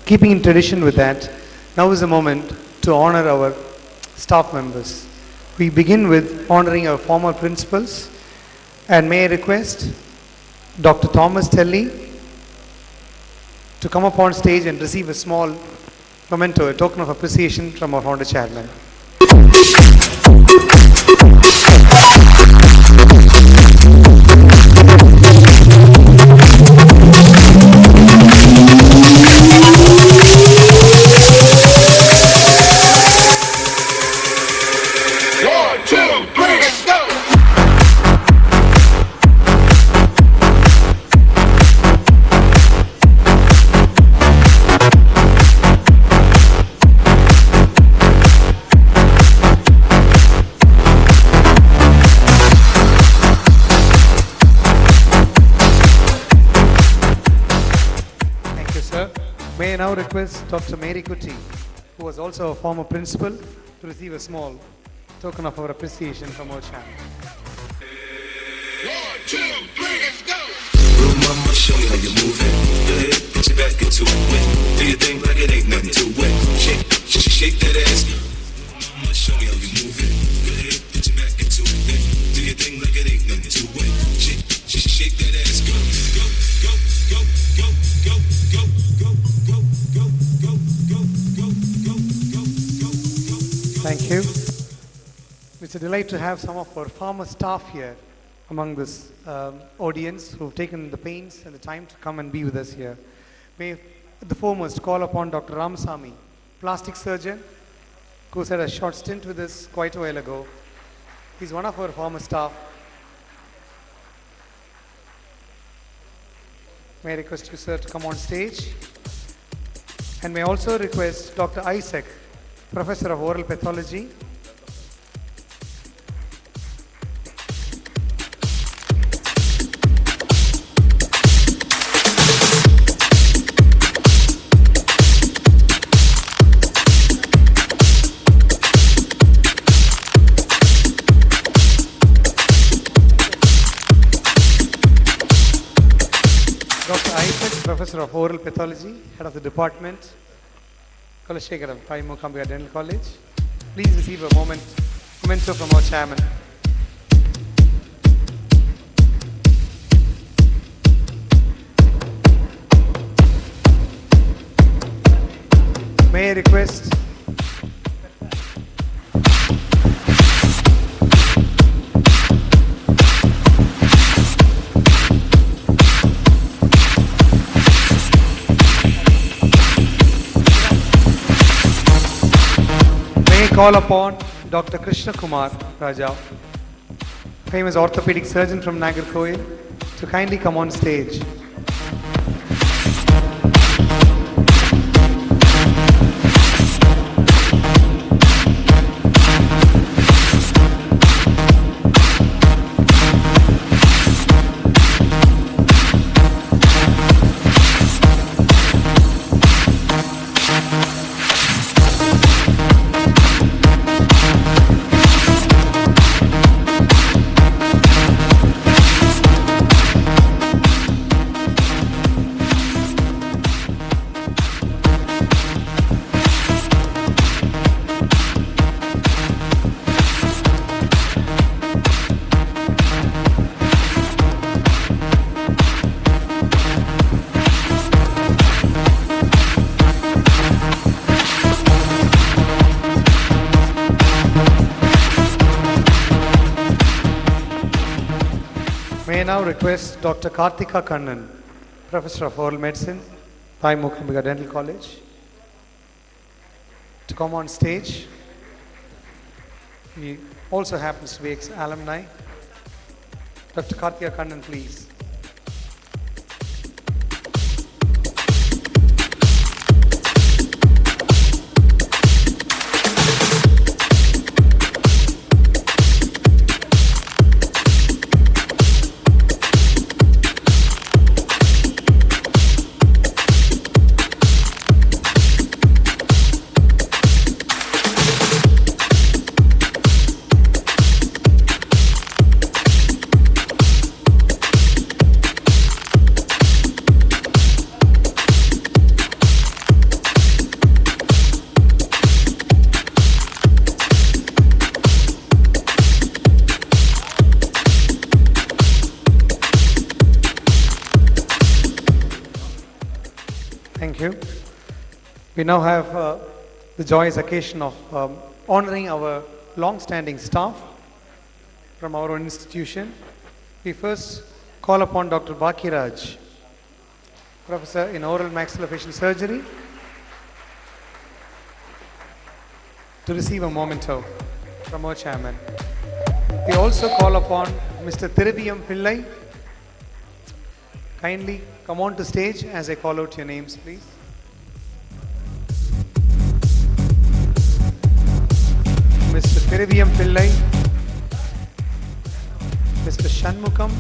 Keeping in tradition with that, now is the moment to honor our staff members. We begin with honoring our former principals, and may I request Dr. Thomas Telly, to come up on stage and receive a small memento, a token of appreciation from our founder chairman. May I now request Dr. Mary Kuti, who was also a former principal, to receive a small token of our appreciation from our channel. 1, 2, 3, let's go! Little mama, show me how you move it. Go ahead, put your back into it. Do your thing like it ain't nothing to it. Shake that ass. Mama, show me how you move it. Go ahead, put your back into it. Do your thing like it ain't nothing to it. Shake that ass. Go, go, go, go, go, go, go, go, go, go, go, go, go, go, go, go, go. Thank you. It's a delight to have some of our former staff here among this audience who've taken the pains and the time to come and be with us here. May the foremost call upon Dr. Ramasamy, plastic surgeon, who's had a short stint with us quite a while ago. He's one of our former staff. May I request you, sir, to come on stage. And may I also request Dr. Isaac, Professor of Oral Pathology. Professor of Oral Pathology, Head of the Department, Kulashekaram, Mukambika Dental College. Please receive a memento from our chairman. May I request call upon Dr. Krishna Kumar Raja, famous orthopedic surgeon from Nagarkoil, to kindly come on stage. May I now request Dr. Karthika Kannan, Professor of Oral Medicine, Mukambika Dental College, to come on stage. He also happens to be ex-alumni. Dr. Karthika Kannan, please. Thank you. We now have the joyous occasion of honoring our long-standing staff from our own institution. We first call upon Dr. Bhakiraj, Professor in Oral Maxillofacial Surgery, to receive a memento from our chairman. We also call upon Mr. Thiruviyam Pillai. Kindly come on to stage as I call out your names, please. Mr. Thiruviyam Pillai, Mr. Shanmukam,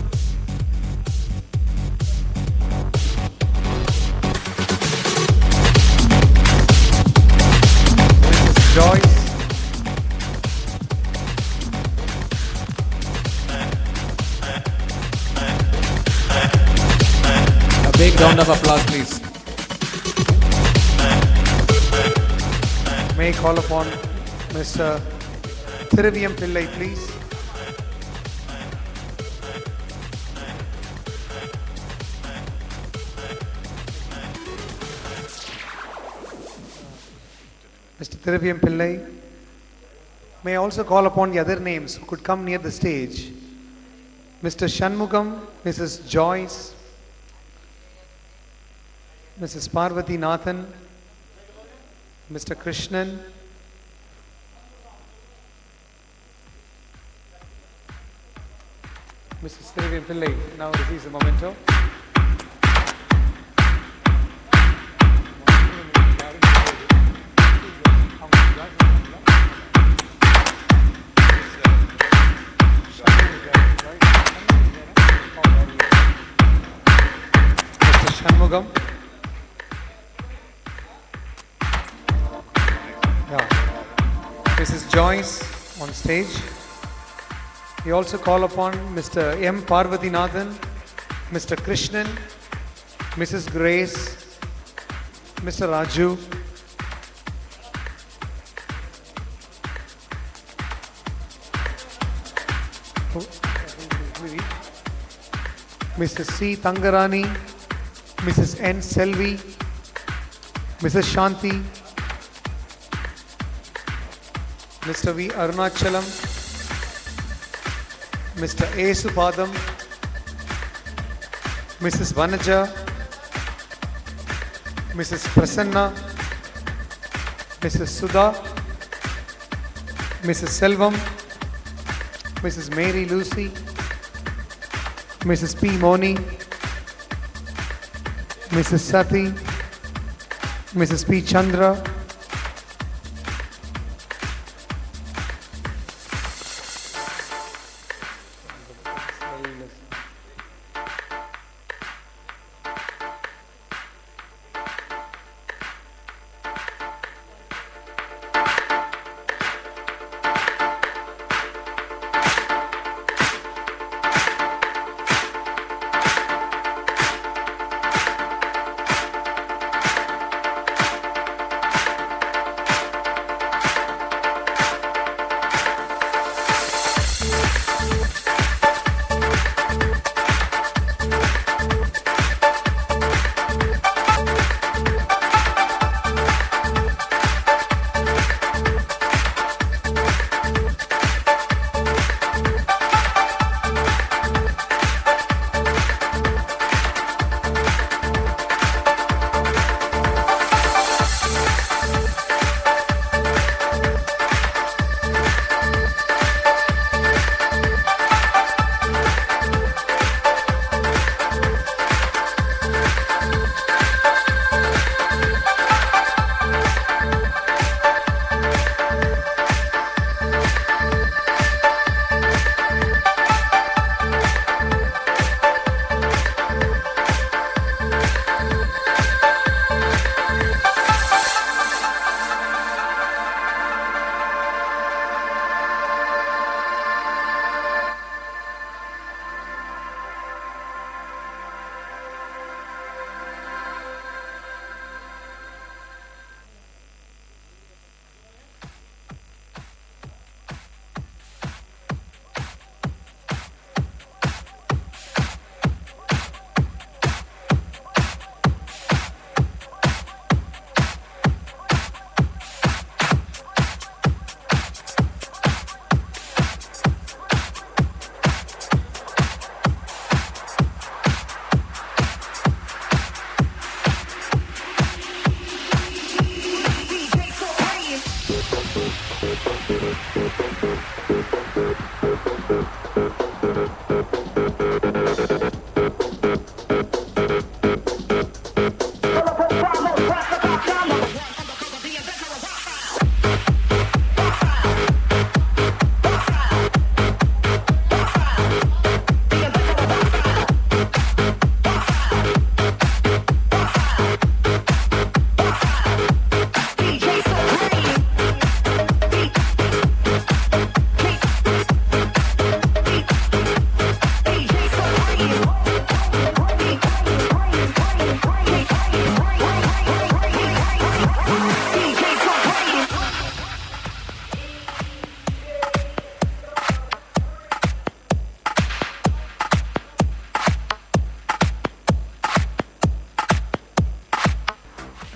Mrs. Joyce, A big round of applause, please. may I call upon Mr. Thiruviyam Pillai, please. Mr. Thiruviyam Pillai, may I also call upon the other names who could come near the stage. Mr. Shanmugam, Mrs. Joyce, Mrs. Parvati Nathan, Mr. Krishnan, Mrs. Thiruviyam Pillai now receives a memento. Mr. Shanmugam. Yeah. Mrs. Joyce on stage. We also call upon Mr. M. Parvati Nathan, Mr. Krishnan, Mrs. Grace, Mr. Raju, Mrs. C. Tangarani, Mrs. N. Selvi, Mrs. Shanti, Mr. V. Arunachalam, Mr. A. Supadam, Mrs. Vanaja, Mrs. Prasanna, Mrs. Sudha, Mrs. Selvam, Mrs. Mary Lucy, Mrs. P. Moni, Mrs. Sati, Mrs. P. Chandra,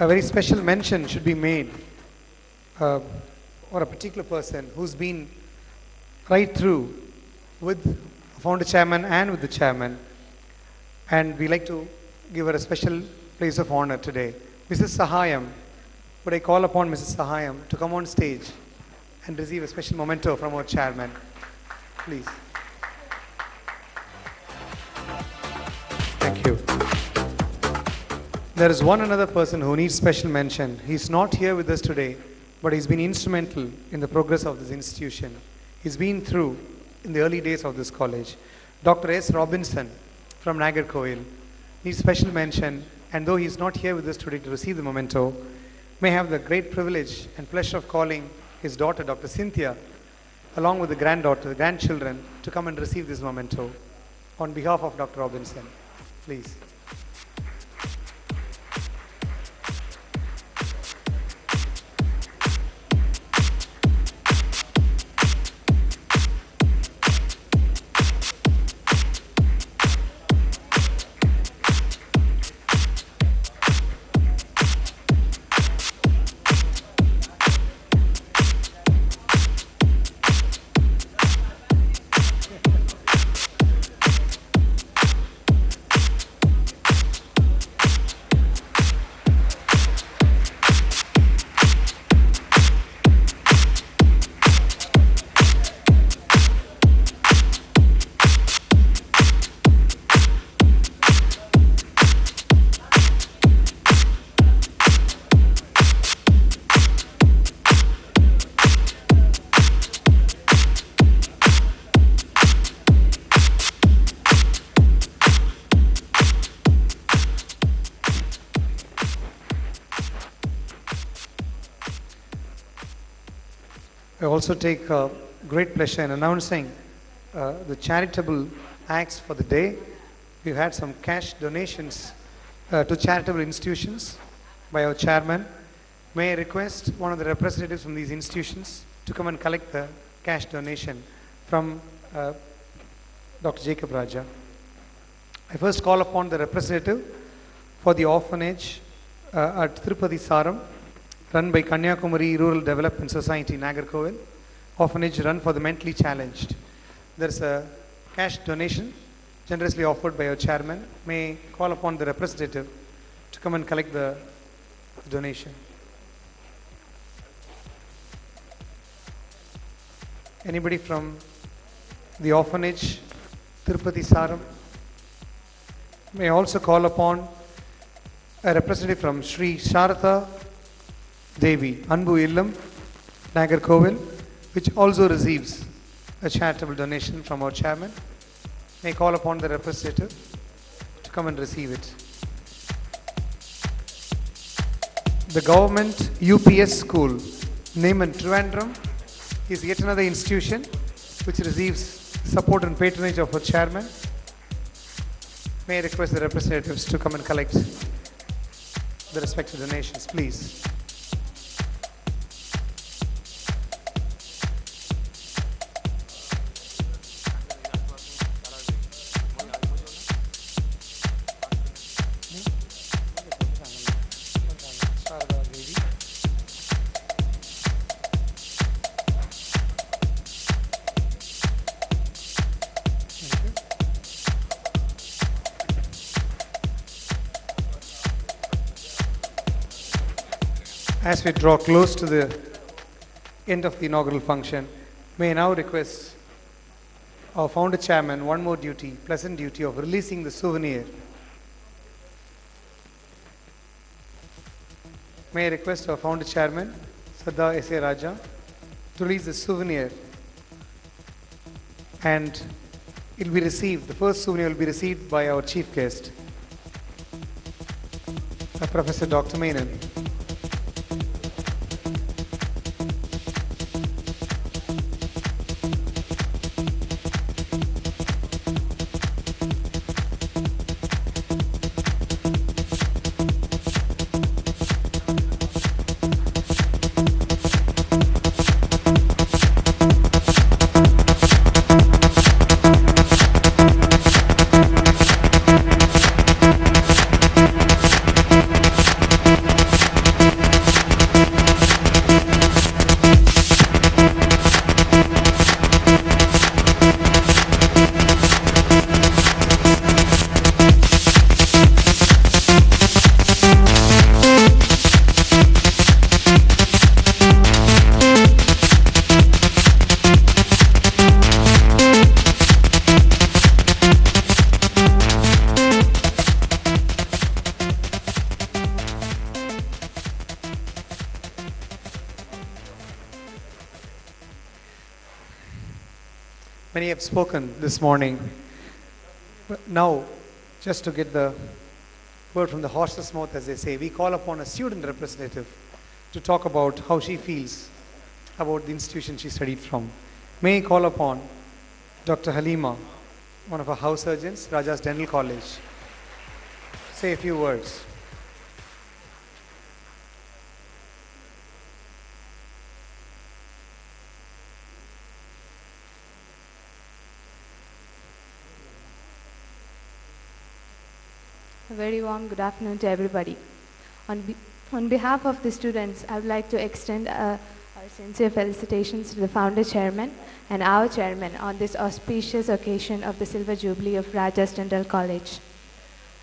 a very special mention should be made for a particular person who's been right through with the founder chairman and with the chairman. And we like to give her a special place of honor today. Mrs. Sahayam, would I call upon Mrs. Sahayam to come on stage and receive a special memento from our chairman, please. Thank you. There is one another person who needs special mention. He's not here with us today, but he's been instrumental in the progress of this institution. He's been through in the early days of this college. Dr. S. Robinson from Nagarkoil needs special mention, and though he's not here with us today to receive the memento, may have the great privilege and pleasure of calling his daughter, Dr. Cynthia, along with the granddaughter, the grandchildren, to come and receive this memento on behalf of Dr. Robinson. Please. I also take great pleasure in announcing the charitable acts for the day. We've had some cash donations to charitable institutions by our chairman. May I request one of the representatives from these institutions to come and collect the cash donation from Dr. Jacob Raja. I first call upon the representative for the orphanage at Tirupati Saram, run by Kanyakumari Rural Development Society, Nagarkoil. Orphanage run for the mentally challenged. There's a cash donation generously offered by our chairman. May I call upon the representative to come and collect the donation. Anybody from the orphanage, Tirupati Saram? May I also call upon a representative from Sri Sharada Devi, Anbu Illam, Nagarkoil, which also receives a charitable donation from our chairman. May I call upon the representative to come and receive it. The government UPS school, Neyman Trivandrum, is yet another institution which receives support and patronage of our chairman. May I request the representatives to come and collect the respective donations, please. As we draw close to the end of the inaugural function, may I now request our founder chairman one more duty, pleasant duty of releasing the souvenir. May I request our founder chairman, Sada S.A. Raja, to release the souvenir, and it will be received, the first souvenir will be received by our chief guest, Professor Dr. Menon. Many have spoken this morning. But now, just to get the word from the horse's mouth, as they say, we call upon a student representative to talk about how she feels about the institution she studied from. May I call upon Dr. Halima, one of our house surgeons, Raja's Dental College, say a few words. A very warm good afternoon to everybody. On behalf of the students, I would like to extend our sincere felicitations to the founder chairman and our chairman on this auspicious occasion of the Silver Jubilee of Rajas Dental College.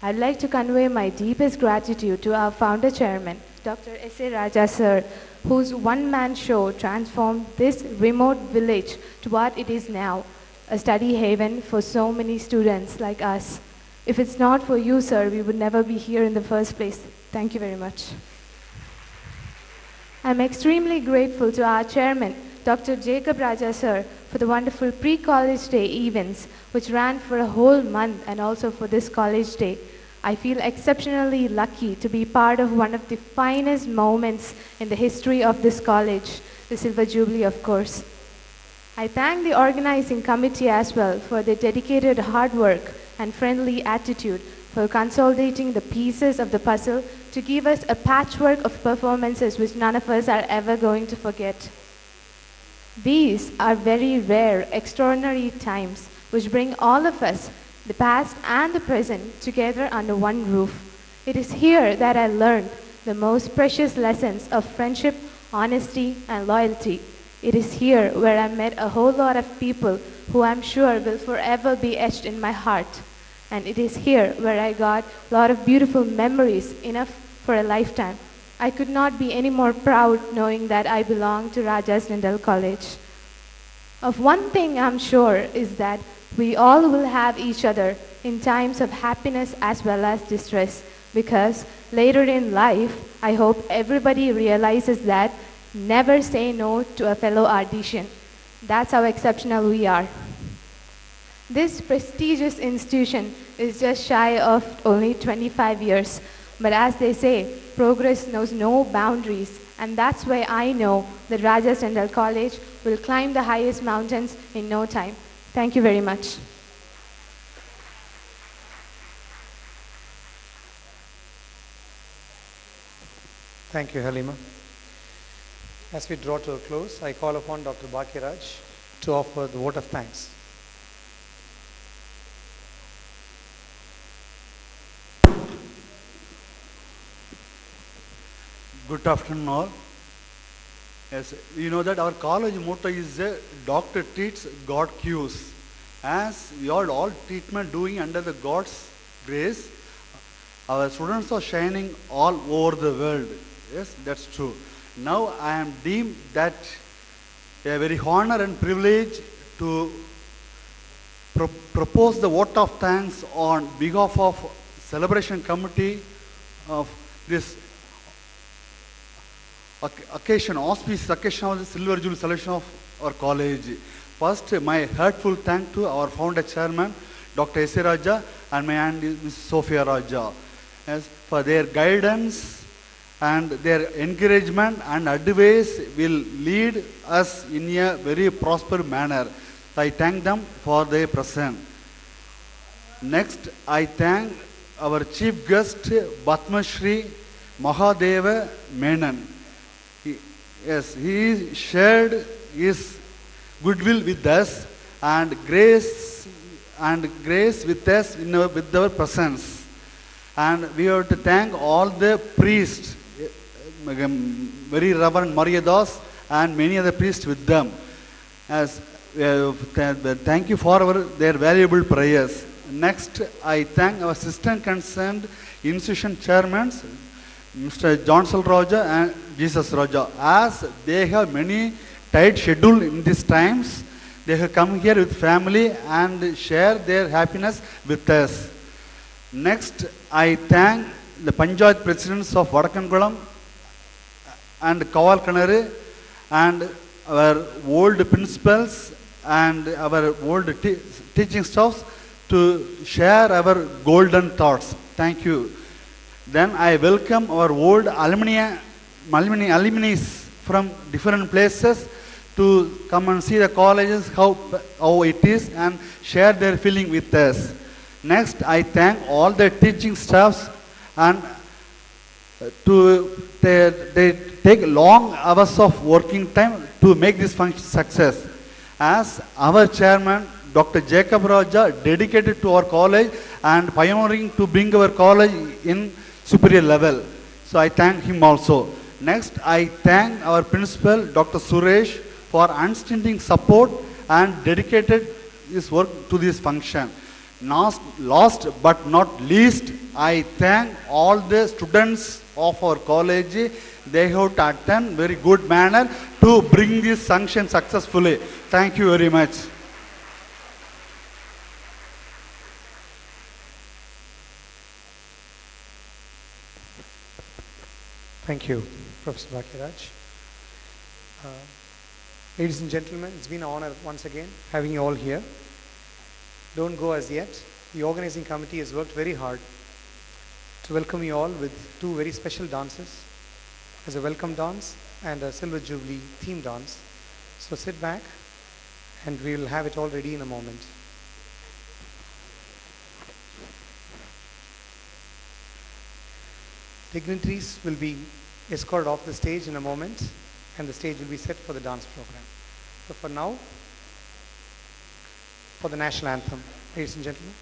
I would like to convey my deepest gratitude to our founder chairman, Dr. S.A. Raja sir, whose one-man show transformed this remote village to what it is now, a study haven for so many students like us. If it's not for you, sir, we would never be here in the first place. Thank you very much. I'm extremely grateful to our chairman, Dr. Jacob Raja sir, for the wonderful pre-college day events, which ran for a whole month and also for this college day. I feel exceptionally lucky to be part of one of the finest moments in the history of this college, the Silver Jubilee, of course. I thank the organizing committee as well for their dedicated hard work and friendly attitude for consolidating the pieces of the puzzle to give us a patchwork of performances which none of us are ever going to forget. These are very rare, extraordinary times which bring all of us, the past and the present, together under one roof. It is here that I learned the most precious lessons of friendship, honesty, and loyalty. It is here where I met a whole lot of people who I'm sure will forever be etched in my heart. And it is here where I got a lot of beautiful memories, enough for a lifetime. I could not be any more proud knowing that I belong to Rajas Dental College. Of one thing I'm sure is that we all will have each other in times of happiness as well as distress, because later in life, I hope everybody realizes that never say no to a fellow artisan. That's how exceptional we are. This prestigious institution is just shy of only 25 years. But as they say, progress knows no boundaries. And that's why I know that Rajas Dental College will climb the highest mountains in no time. Thank you very much. Thank you, Halima. As we draw to a close, I call upon Dr. Bhakiraj to offer the vote of thanks. Good afternoon all. Yes, you know that our college motto is doctor treats, God cures. As we are all treatment doing under the God's grace, our students are shining all over the world. Yes, that's true. Now I am deemed that a very honor and privilege to propose the vote of thanks on behalf of celebration committee of this occasion, auspicious occasion of the Silver Jubilee celebration of our college. First, my heartful thanks to our founder chairman, Dr. S.A. Raja, and my aunt, Ms. Sophia Raja, yes, for their guidance and their encouragement and advice will lead us in a very prosperous manner. I thank them for their presence. Next, I thank our chief guest, Padma Shri Mahadeva Menon. Yes, he shared his goodwill with us and grace with us with our presence. And we have to thank all the priests, very Reverend Mariadas and many other priests with them. As thank you for their valuable prayers. Next, I thank our assistant concerned institution chairmen, Mr. Johnson Raja and Jesus Raja, as they have many tight schedule in these times. They have come here with family and share their happiness with us. Next, I thank the Panchayat presidents of Vadakankulam and Kavalkinaru and our old principals and our old teaching staffs to share our golden thoughts. Thank you. Then I welcome our old alumni from different places to come and see the colleges, how it is, and share their feeling with us. Next, I thank all the teaching staffs and they take long hours of working time to make this function success. As our chairman, Dr. Jacob Raja, dedicated to our college and pioneering to bring our college in superior level. So I thank him also. Next, I thank our principal, Dr. Suresh, for unstinting support and dedicated his work to this function. Last but not least, I thank all the students of our college. They have to attend very good manner to bring this function successfully. Thank you very much. Thank you, Professor Bhakiraj. Ladies and gentlemen, it's been an honor once again having you all here. Don't go as yet. The organizing committee has worked very hard to welcome you all with two very special dances, as a welcome dance and a Silver Jubilee theme dance. So sit back and we will have it all ready in a moment. Dignitaries will be escorted off the stage in a moment and the stage will be set for the dance program. So for now, for the national anthem, ladies and gentlemen.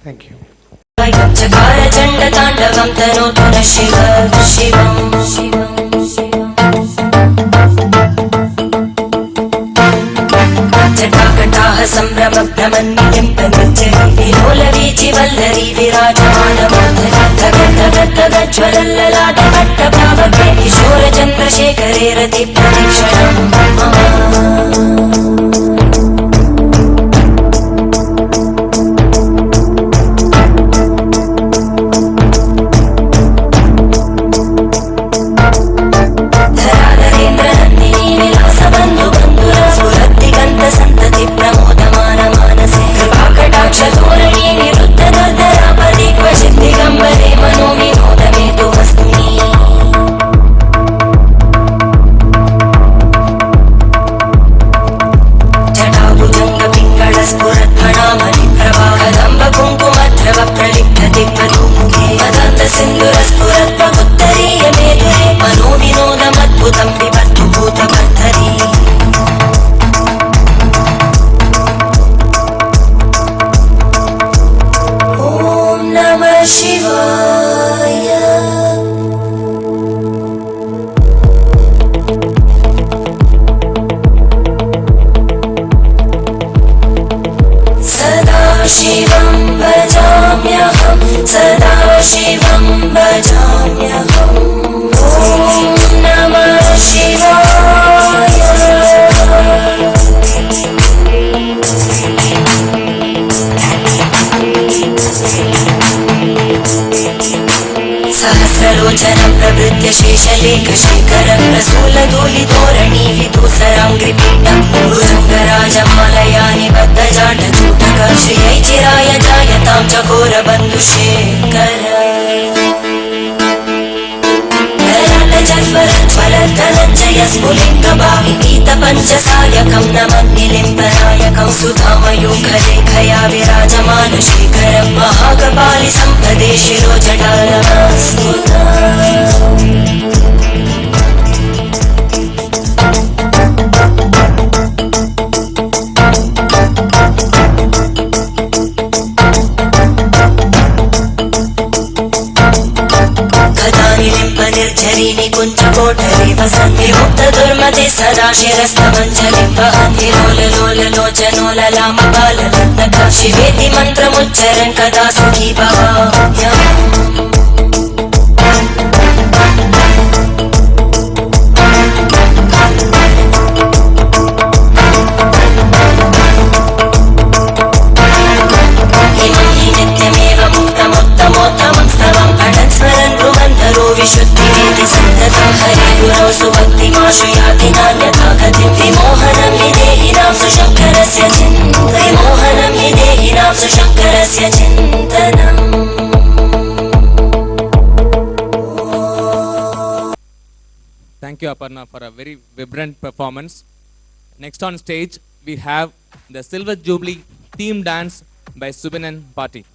Thank you. चकारचण्डताण्डवं तनोतु न शिवं जटाकटाः सम्भ्रमभ्रमन्निलिम्पनिर्जरी विलोलवीचिवल्लरी विराजमानमोहनज्वलल्ललाटपट्टभावके किशोरचन्द्रशेखरे रतिप्रदीक्षणं मम शिवं भजाम्यहं सदा शिवं भजाम्यहम् ॐ नमः शिवाय। धोरणी विदूसराङ्घ्रिपीठ भुजङ्गराजमालयानि बद्धजाटचूटक श्रियै चिराय जायतां चकोरबन्धुशेखर धनञ्जय स्फुलिङ्गभाविनीत पञ्चसायकं नमन्निलिम्बनायकं सुधामयूखलेखया विराजमानशेखरं महाकपालि सम्पदे शिरोजटानमस्कुता निर्झरीनि कुञ्जकोटरे वसन्ति मुक्तदुर्मते सदा शिरस्तमञ्जलिं वहन्ति लोललोललोचनोललामबालरत्नका शिवेति मन्त्रमुच्चरन् कदा सुखी भवाम्यहम् विशुद्धिमेति सन्ततं हरे गुरौ सुभक्तिमाशु याति नान्यथा गतिं विमोहनं हि देहिनां सुशङ्करस्य विमोहनं हि देहिनां सुशङ्करस्य चिन्तनम् Thank you, Aparna, for a very vibrant performance. Next on stage, we have the Silver Jubilee theme dance by Subin and Party.